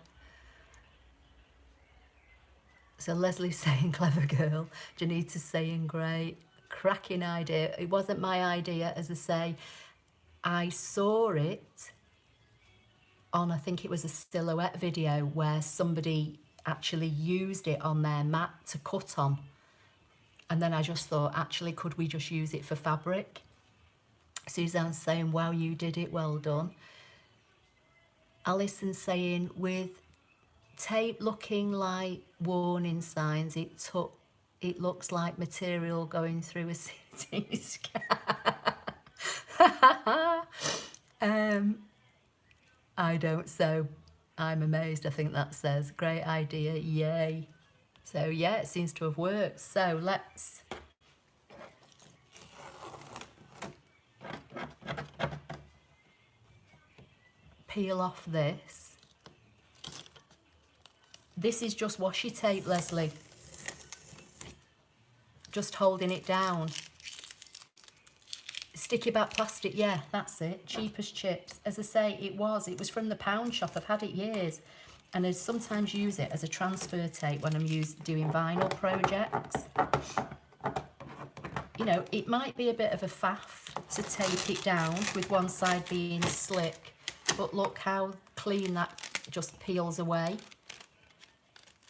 So Leslie's saying clever girl, Janita's saying great, cracking idea. It wasn't my idea, as I say. I saw it on, I think it was a silhouette video where somebody actually used it on their mat to cut on. And then I just thought, actually, could we just use it for fabric? Suzanne's saying, wow, you did it, well done. Alison's saying, with tape looking like warning signs, it looks like material going through a CT scan. I don't, so I'm amazed. I think that says, great idea, yay. So yeah, it seems to have worked. So let's peel off this. This is just washi tape, Leslie. Just holding it down. Sticky back plastic, yeah, that's it. Cheap as chips. As I say, it was from the pound shop. I've had it years. And I sometimes use it as a transfer tape when I'm doing vinyl projects. You know, it might be a bit of a faff to tape it down with one side being slick, but look how clean that just peels away,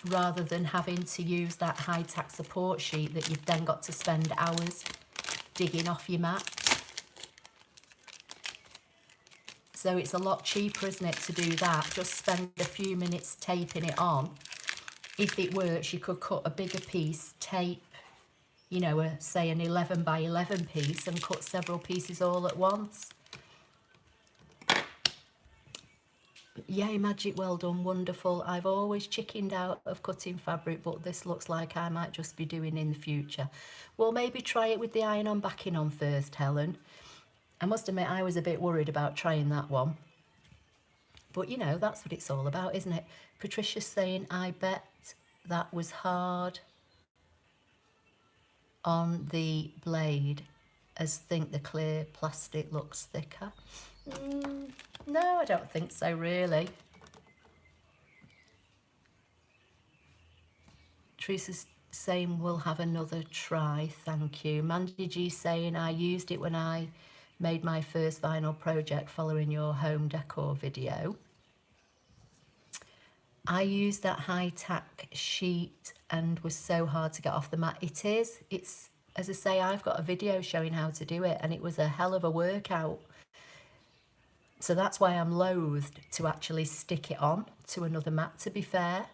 rather than having to use that high-tack support sheet that you've then got to spend hours digging off your mat. So it's a lot cheaper, isn't it, to do that? Just spend a few minutes taping it on. If it works, you could cut a bigger piece, tape, you know, say an 11 by 11 piece, and cut several pieces all at once. Yay, magic, well done, wonderful. I've always chickened out of cutting fabric, but this looks like I might just be doing in the future. Well, maybe try it with the iron-on backing on first, Helen. I must admit, I was a bit worried about trying that one. But, you know, that's what it's all about, isn't it? Patricia's saying, I bet that was hard on the blade, as think the clear plastic looks thicker. No, I don't think so, really. Teresa's saying, we'll have another try, thank you. Mandy G saying, I used it when I made my first vinyl project following your home decor video. I used that high-tack sheet and was so hard to get off the mat. It is. It's, as I say, I've got a video showing how to do it, and it was a hell of a workout. So that's why I'm loathed to actually stick it on to another mat, to be fair.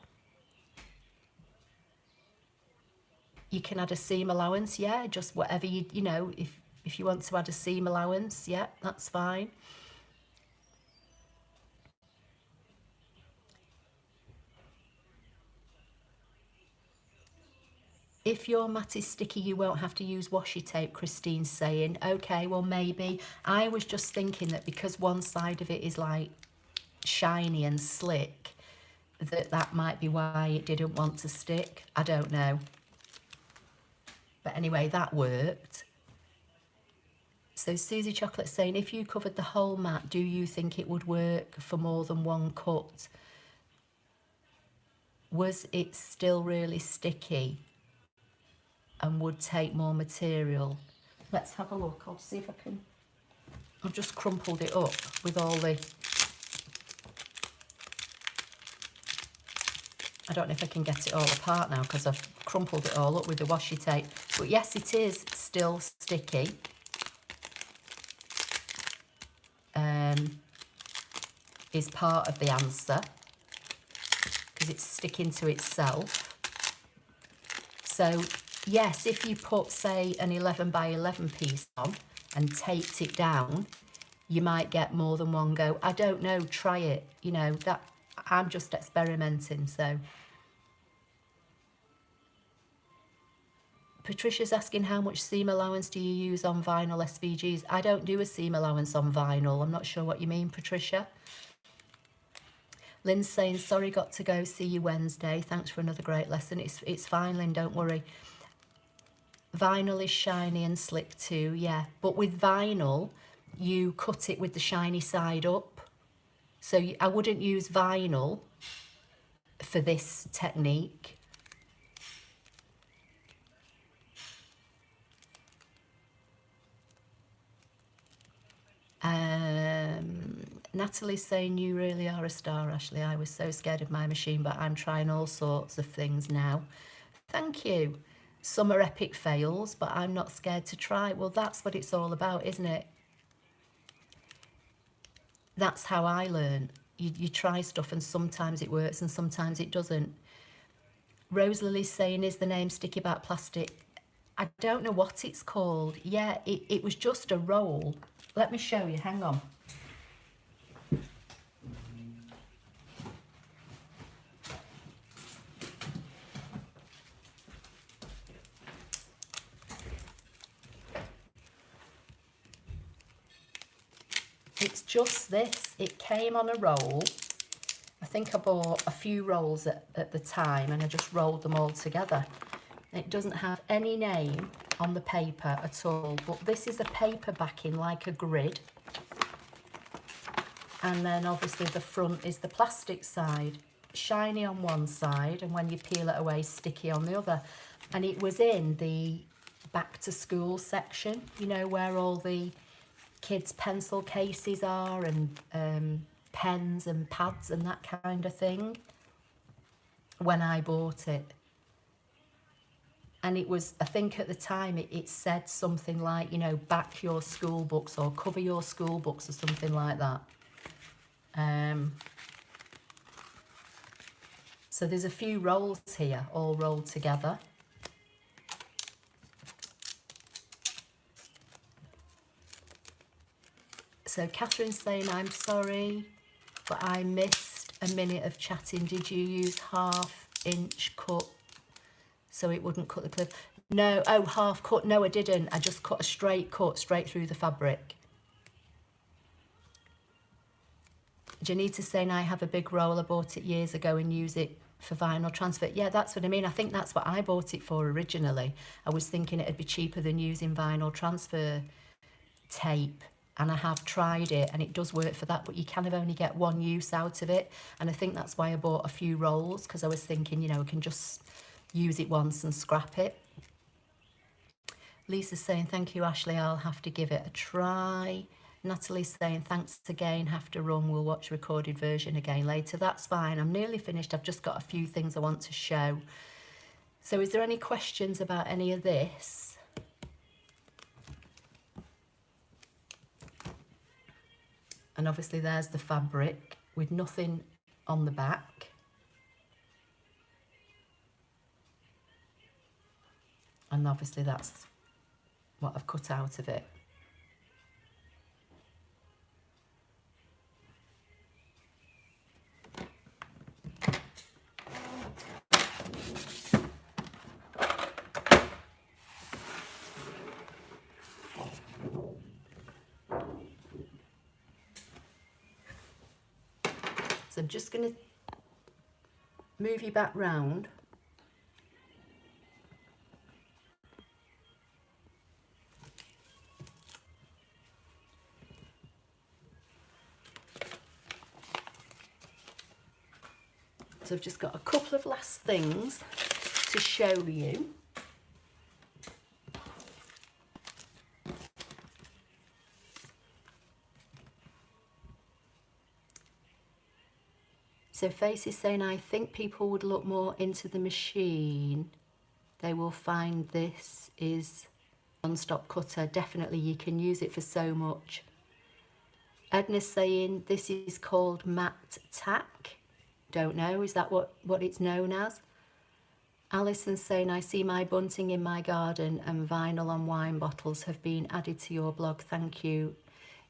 You can add a seam allowance, yeah, just whatever you know, if you want to add a seam allowance, yeah, that's fine. If your mat is sticky, you won't have to use washi tape, Christine's saying. Okay, well, maybe. I was just thinking that because one side of it is like shiny and slick, that might be why it didn't want to stick. I don't know. But anyway, that worked. So Susie Chocolate's saying, if you covered the whole mat, do you think it would work for more than one cut? Was it still really sticky and would take more material? Let's have a look. I'll see if I can. I've just crumpled it up with all the... I don't know if I can get it all apart now because I've crumpled it all up with the washi tape. But yes, it is still sticky. Is part of the answer because it's sticking to itself. So yes, if you put, say, an 11 by 11 piece on and taped it down, you might get more than one go. I don't know, try it. You know, that I'm just experimenting, so. Patricia's asking, how much seam allowance do you use on vinyl SVGs? I don't do a seam allowance on vinyl. I'm not sure what you mean, Patricia. Lynn's saying, sorry, got to go. See you Wednesday. Thanks for another great lesson. It's fine, Lynn, don't worry. Vinyl is shiny and slick too, yeah. But with vinyl, you cut it with the shiny side up. So I wouldn't use vinyl for this technique. Natalie's saying you really are a star, Ashley. I was so scared of my machine, but I'm trying all sorts of things now. Thank you. Some are epic fails, but I'm not scared to try. Well, that's what it's all about, isn't it? That's how I learn. You try stuff and sometimes it works and sometimes it doesn't. Rose Lily's saying, is the name Sticky Back Plastic? I don't know what it's called. Yeah, it was just a roll. Let me show you, hang on. It's just this. It came on a roll. I think I bought a few rolls at the time and I just rolled them all together. It doesn't have any name on the paper at all, but this is a paper backing like a grid. And then obviously the front is the plastic side, shiny on one side, and when you peel it away, sticky on the other. And it was in the back to school section, you know, where all the kids' pencil cases are and pens and pads and that kind of thing when I bought it. And it was, I think at the time it said something like, you know, back your school books or cover your school books or something like that. So there's a few rolls here all rolled together. So Catherine's saying, I'm sorry, but I missed a minute of chatting. Did you use 1/2 inch cut so it wouldn't cut the clip? No, oh, half cut. No, I didn't. I just cut a straight cut straight through the fabric. Janita's saying, I have a big roll. I bought it years ago and use it for vinyl transfer. Yeah, that's what I mean. I think that's what I bought it for originally. I was thinking it'd be cheaper than using vinyl transfer tape. And I have tried it and it does work for that, but you kind of only get one use out of it. And I think that's why I bought a few rolls, because I was thinking, you know, I can just use it once and scrap it. Lisa's saying, thank you, Ashley. I'll have to give it a try. Natalie's saying, thanks again. Have to run. We'll watch a recorded version again later. That's fine. I'm nearly finished. I've just got a few things I want to show. So is there any questions about any of this? And obviously there's the fabric with nothing on the back. And obviously that's what I've cut out of it. So I'm just going to move you back round. So I've just got a couple of last things to show you. So Face is saying, I think people would look more into the machine. They will find this is non-stop cutter. Definitely, you can use it for so much. Edna's saying, this is called matte tack. Don't know, is that what it's known as? Alison's saying, I see my bunting in my garden and vinyl on wine bottles have been added to your blog. Thank you.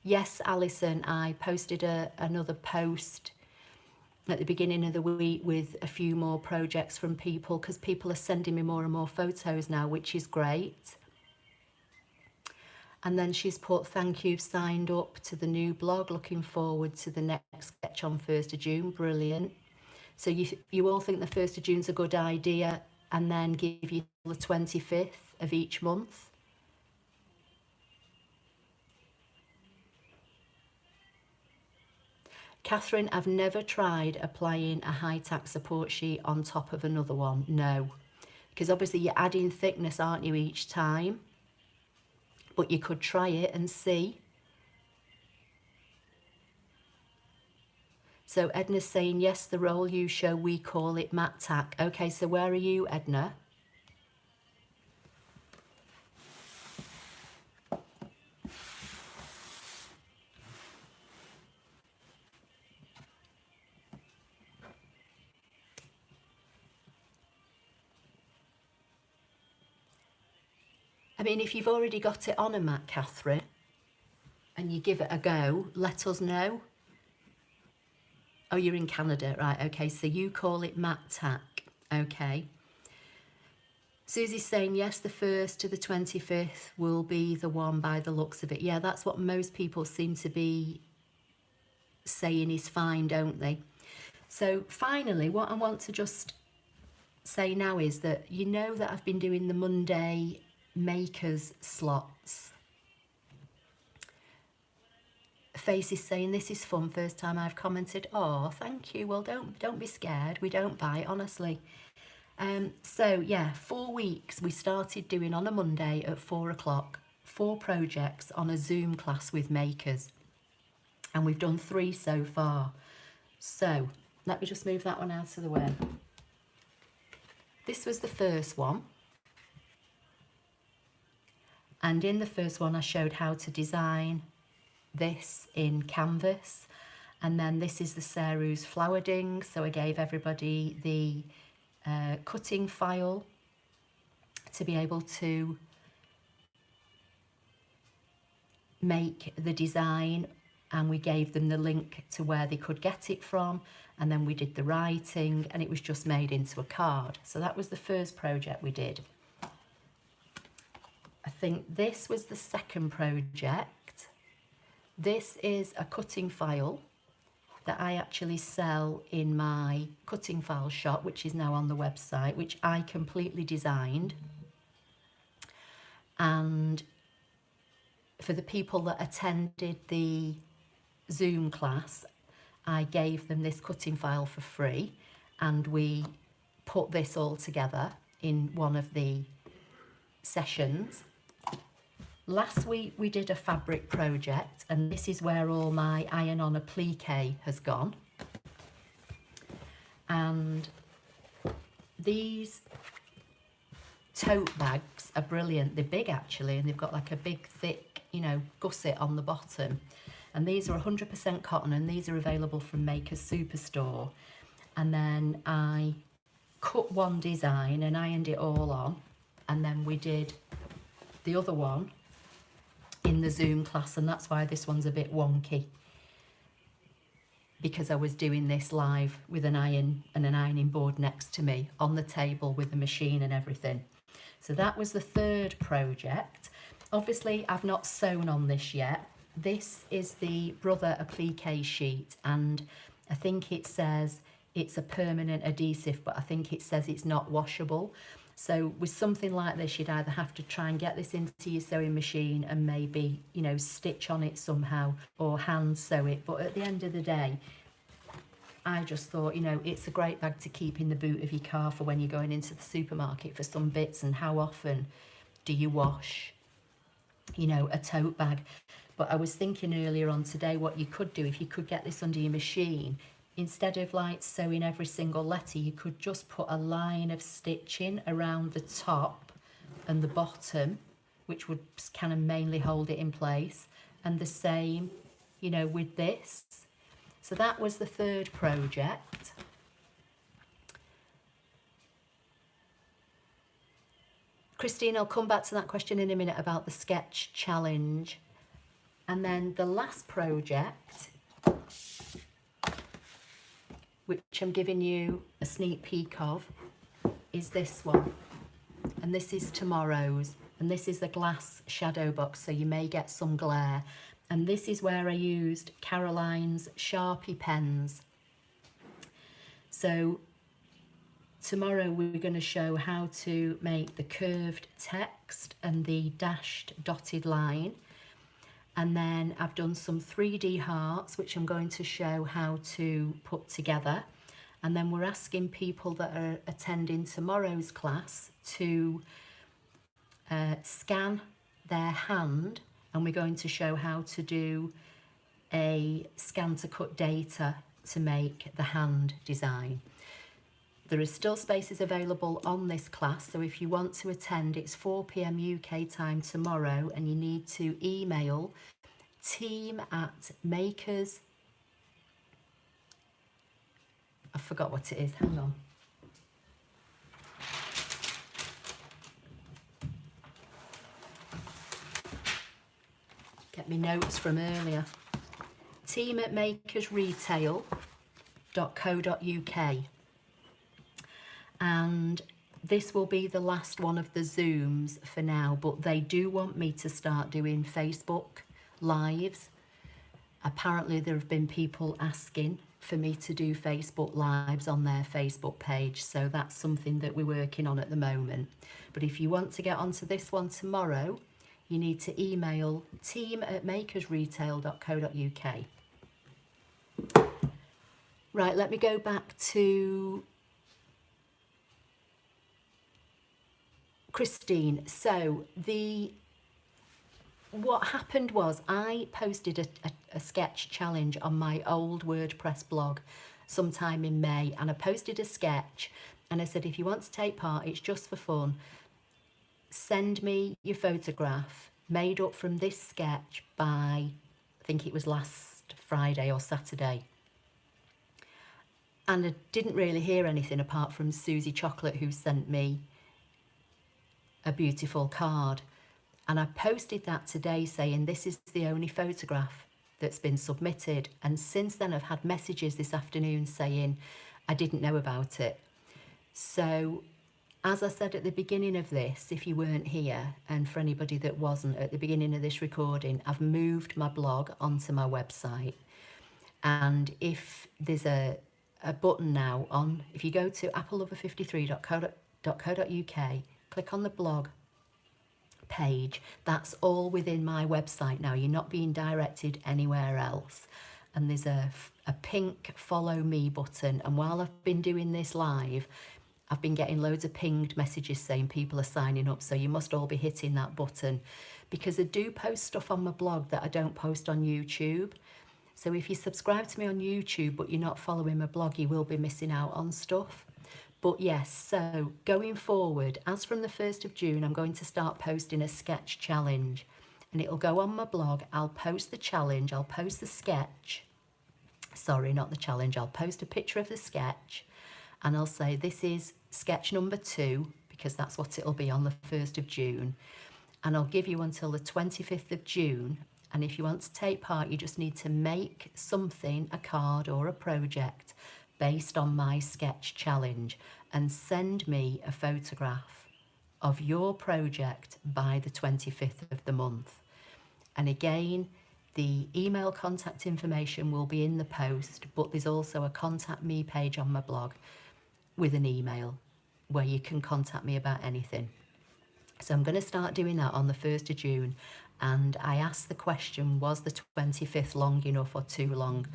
Yes, Alison, I posted another post at the beginning of the week with a few more projects from people, because people are sending me more and more photos now, which is great. And then she's put, thank you, signed up to the new blog, looking forward to the next sketch on 1st of June. Brilliant. So you all think the 1st of June's a good idea, and then give you the 25th of each month. Catherine, I've never tried applying a high tack support sheet on top of another one, no. Because obviously you're adding thickness, aren't you, each time? But you could try it and see. So Edna's saying, yes, the roll you show, we call it matte tack. Okay, so where are you, Edna? I mean, if you've already got it on a mat, Catherine, and you give it a go, let us know. Oh, you're in Canada, right, okay, so you call it matte tack, okay. Susie's saying, yes, the 1st to the 25th will be the one by the looks of it. Yeah, that's what most people seem to be saying is fine, don't they? So finally, what I want to just say now is that you know that I've been doing the Monday makers slots. Face is saying, this is fun, first time I've commented. Oh, thank you. Well, don't be scared. We don't bite, honestly. So yeah, 4 weeks we started doing on a Monday at 4 o'clock, 4 projects on a Zoom class with makers. And we've done 3 so far. So let me just move that one out of the way. This was the first one. And in the first one, I showed how to design this in Canvas. And then this is the Saru's flower ding. So I gave everybody the cutting file to be able to make the design, and we gave them the link to where they could get it from, and then we did the writing, and it was just made into a card. So that was the first project we did. I think this was the second project. This is a cutting file that I actually sell in my cutting file shop, which is now on the website, which I completely designed. And for the people that attended the Zoom class, I gave them this cutting file for free, and we put this all together in one of the sessions. Last week we did a fabric project, and this is where all my iron-on applique has gone. And these tote bags are brilliant. They're big actually, and they've got like a big thick, you know, gusset on the bottom. And these are 100% cotton, and these are available from Makers Superstore. And then I cut one design and ironed it all on, and then we did the other one in the Zoom class, and that's why this one's a bit wonky, because I was doing this live with an iron and an ironing board next to me on the table with the machine and everything. So that was the third project. Obviously I've not sewn on this yet. This is the Brother applique sheet, and I think it says it's a permanent adhesive, but I think it says it's not washable. So with something like this, you'd either have to try and get this into your sewing machine and maybe, you know, stitch on it somehow or hand sew it. But at the end of the day, I just thought, you know, it's a great bag to keep in the boot of your car for when you're going into the supermarket for some bits. And how often do you wash, you know, a tote bag? But I was thinking earlier on today what you could do if you could get this under your machine. Instead of like sewing every single letter, you could just put a line of stitching around the top and the bottom, which would kind of mainly hold it in place. And the same, you know, with this. So that was the third project. Christine, I'll come back to that question in a minute about the sketch challenge. And then the last project, which I'm giving you a sneak peek of, is this one. And this is tomorrow's. And this is the glass shadow box, so you may get some glare. And this is where I used Caroline's Sharpie pens. So tomorrow we're going to show how to make the curved text and the dashed dotted line. And then I've done some 3D hearts, which I'm going to show how to put together. And then we're asking people that are attending tomorrow's class to scan their hand, and we're going to show how to do a scan to cut data to make the hand design. There is still spaces available on this class, so if you want to attend, it's 4 p.m. UK time tomorrow, and you need to email team@makers. I forgot what it is, hang on. Get me notes from earlier. team@makersretail.co.uk. And this will be the last one of the Zooms for now, but they do want me to start doing Facebook Lives. Apparently there have been people asking for me to do Facebook Lives on their Facebook page, so that's something that we're working on at the moment. But if you want to get onto this one tomorrow, you need to email team@makersretail.co.uk. Right, let me go back to Christine. So what happened was I posted a sketch challenge on my old WordPress blog sometime in May, and I posted a sketch and I said, if you want to take part, it's just for fun. Send me your photograph made up from this sketch by, I think it was last Friday or Saturday. And I didn't really hear anything apart from Susie Chocolate, who sent me a beautiful card. And I posted that today saying this is the only photograph that's been submitted. And since then I've had messages this afternoon saying I didn't know about it. So as I said at the beginning of this, if you weren't here, and for anybody that wasn't at the beginning of this recording, I've moved my blog onto my website. And if there's a button now on, if you go to applelover53.co.uk, click on the blog page, that's all within my website now. You're not being directed anywhere else. And there's a pink follow me button. And while I've been doing this live, I've been getting loads of pinged messages saying people are signing up. So you must all be hitting that button, because I do post stuff on my blog that I don't post on YouTube. So if you subscribe to me on YouTube but you're not following my blog, you will be missing out on stuff. But yes, so going forward, as from the 1st of June, I'm going to start posting a sketch challenge, and it'll go on my blog. I'll post the challenge, I'll post the sketch. Sorry, not the challenge. I'll post a picture of the sketch and I'll say this is sketch number 2, because that's what it'll be on the 1st of June. And I'll give you until the 25th of June. And if you want to take part, you just need to make something, a card or a project, based on my sketch challenge, and send me a photograph of your project by the 25th of the month. And again, the email contact information will be in the post, but there's also a contact me page on my blog with an email where you can contact me about anything. So I'm going to start doing that on the 1st of June. And I asked the question, was the 25th long enough or too long?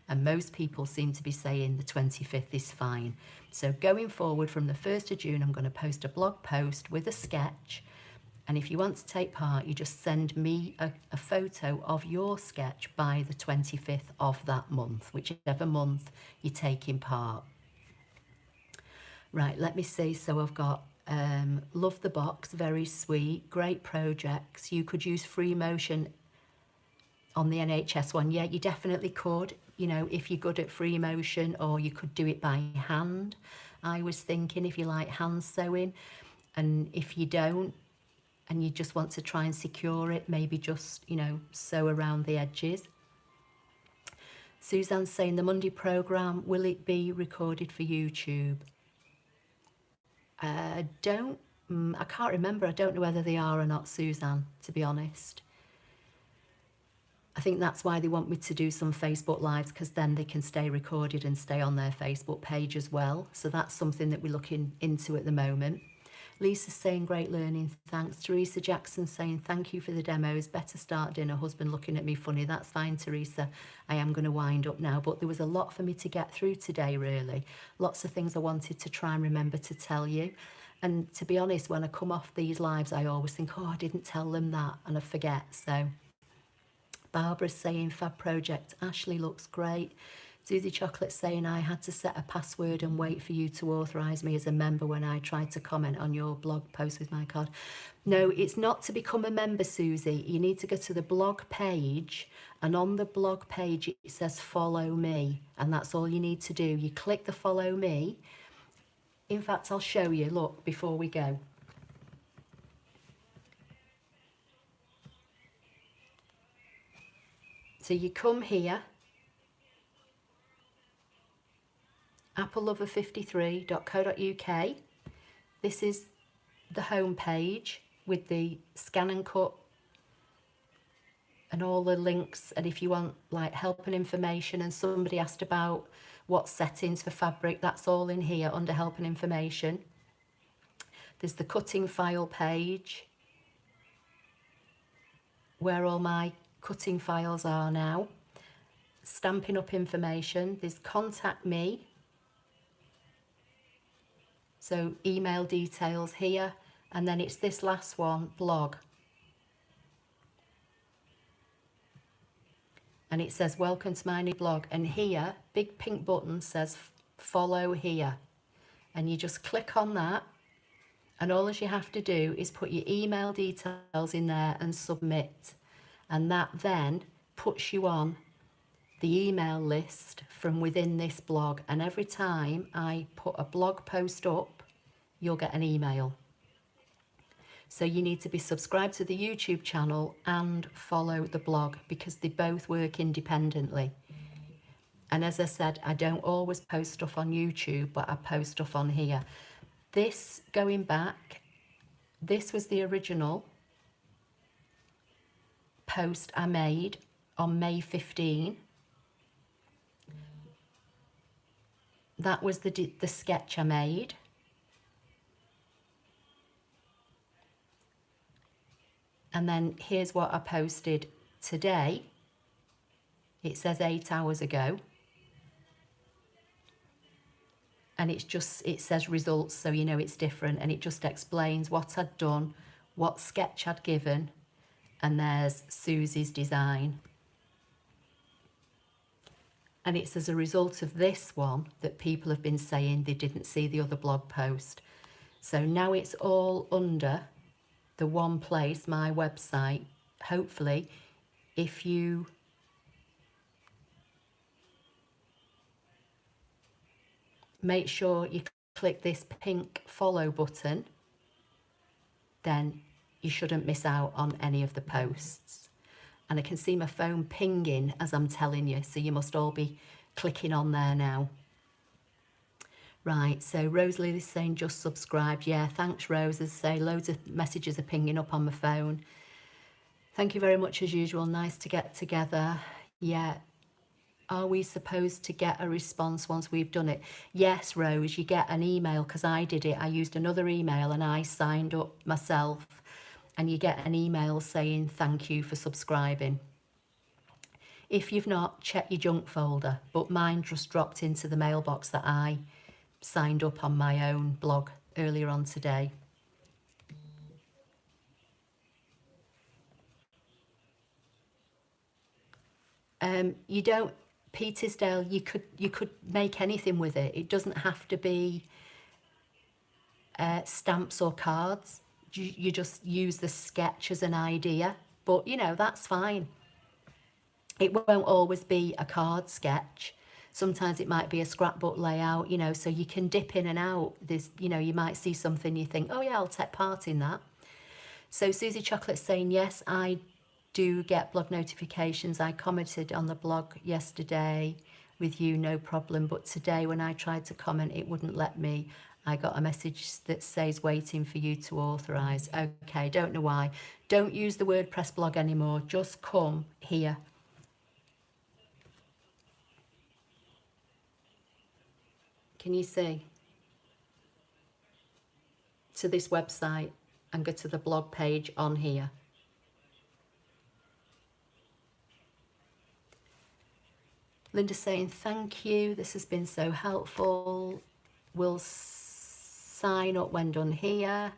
And most people seem to be saying the 25th is fine. So going forward from the 1st of June, I'm going to post a blog post with a sketch. And if you want to take part, you just send me a photo of your sketch by the 25th of that month, whichever month you're taking part. Right, let me see. So I've got love the box, very sweet, great projects. You could use free motion on the NHS one. Yeah, you definitely could. You know, if you're good at free motion, or you could do it by hand. I was thinking if you like hand sewing, and if you don't, and you just want to try and secure it, maybe just, you know, sew around the edges. Suzanne's saying the Monday programme, will it be recorded for YouTube? I can't remember. I don't know whether they are or not, Suzanne, to be honest. I think that's why they want me to do some Facebook Lives, because then they can stay recorded and stay on their Facebook page as well. So that's something that we're looking into at the moment. Lisa's saying great learning, thanks. Teresa Jackson saying thank you for the demos. Better start dinner. Husband looking at me funny. That's fine, Teresa. I am going to wind up now, but there was a lot for me to get through today, really. Lots of things I wanted to try and remember to tell you. And to be honest, when I come off these lives, I always think, oh, I didn't tell them that, and I forget. So Barbara's saying fab project. Ashley looks great. Susie Chocolate saying I had to set a password and wait for you to authorise me as a member when I tried to comment on your blog post with my card. No, it's not to become a member, Susie. You need to go to the blog page, and on the blog page it says follow me, and that's all you need to do. You click the follow me. In fact, I'll show you, look, before we go. So you come here, applelover53.co.uk. This is the home page with the ScanNCut and all the links, and if you want like help and information, and somebody asked about what settings for fabric, that's all in here under help and information. There's the cutting file page where all my cutting files are now. Stamping up information, there's contact me, so email details here, and then it's this last one, blog. And it says welcome to my new blog, and here big pink button says follow here, and you just click on that, and all you have to do is put your email details in there and submit, and that then puts you on the email list from within this blog, and every time I put a blog post up you'll get an email. So you need to be subscribed to the YouTube channel and follow the blog, because they both work independently. And as I said, I don't always post stuff on YouTube, but I post stuff on here. This, going back, this was the original post I made on May 15. That was the sketch I made. And then here's what I posted today. It says 8 hours ago. And it's just, it says results, so you know it's different, and it just explains what I'd done, what sketch I'd given, and there's Susie's design. And it's as a result of this one that people have been saying they didn't see the other blog post. So now it's all under the one place, my website. Hopefully, if you make sure you click this pink follow button, then you shouldn't miss out on any of the posts. And I can see my phone pinging as I'm telling you, so you must all be clicking on there now. Right, so Rosalie is saying just subscribed. Yeah, thanks Rose. As I say, loads of messages are pinging up on my phone. Thank you very much as usual. Nice to get together. Yeah. Are we supposed to get a response once we've done it? Yes, Rose, you get an email, because I did it. I used another email and I signed up myself, and you get an email saying thank you for subscribing. If you've not, check your junk folder, but mine just dropped into the mailbox that I signed up on my own blog earlier on today. You don't, Petersdale, you could make anything with it. It doesn't have to be stamps or cards. You just use the sketch as an idea, but you know, that's fine. It won't always be a card sketch. Sometimes it might be a scrapbook layout, you know, so you can dip in and out. There's, you know, you might see something you think, oh yeah, I'll take part in that. So Susie Chocolate's saying, yes, I do get blog notifications. I commented on the blog yesterday with you, no problem. But today when I tried to comment, it wouldn't let me. I got a message that says waiting for you to authorise. Okay, don't know why. Don't use the WordPress blog anymore. Just come here. Can you see? to this website and go to the blog page on here. Linda saying, thank you, this has been so helpful. We'll sign up when done here.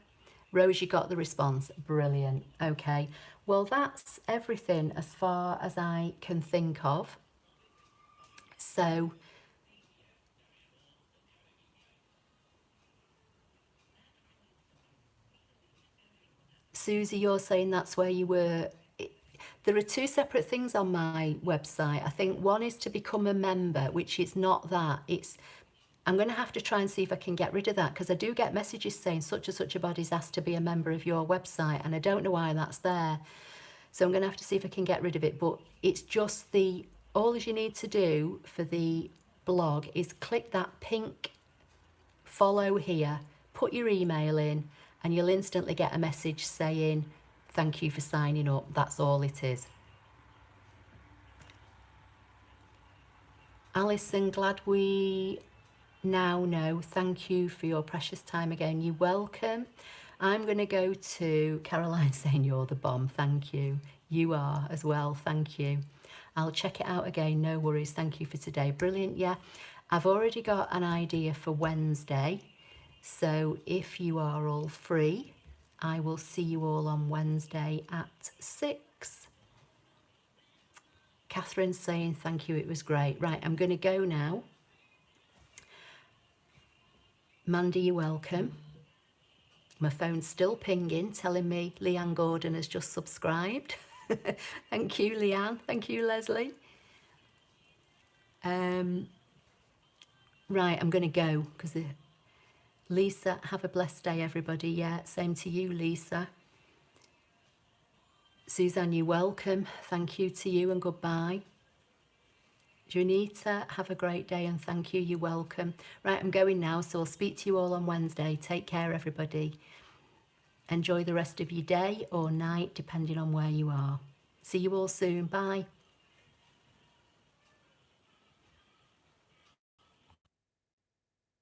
Rose, you got the response. Brilliant. Okay. Well, that's everything as far as I can think of. So, Susie, you're saying that's where you were. There are two separate things on my website. I think one is to become a member, which is not that. I'm going to have to try and see if I can get rid of that, because I do get messages saying such and such a body's asked to be a member of your website, and I don't know why that's there. So I'm going to have to see if I can get rid of it. But it's just all you need to do for the blog is click that pink follow here, put your email in, and you'll instantly get a message saying, thank you for signing up. That's all it is. Alison, glad we now know. Thank you for your precious time again. You're welcome. I'm going to go to Caroline saying you're the bomb. Thank you. You are as well. Thank you. I'll check it out again. No worries. Thank you for today. Brilliant. Yeah, I've already got an idea for Wednesday. So if you are all free, I will see you all on Wednesday at 6. Catherine's saying thank you. It was great. Right, I'm going to go now. Mandy, you're welcome. My phone's still pinging, telling me Leanne Gordon has just subscribed. Thank you, Leanne. Thank you, Leslie. Right, I'm going to go because Lisa, have a blessed day, everybody. Yeah, same to you, Lisa. Suzanne, you're welcome. Thank you to you and goodbye. Junita, have a great day and thank you. You're welcome. Right, I'm going now, so I'll speak to you all on Wednesday. Take care, everybody. Enjoy the rest of your day or night, depending on where you are. See you all soon. Bye.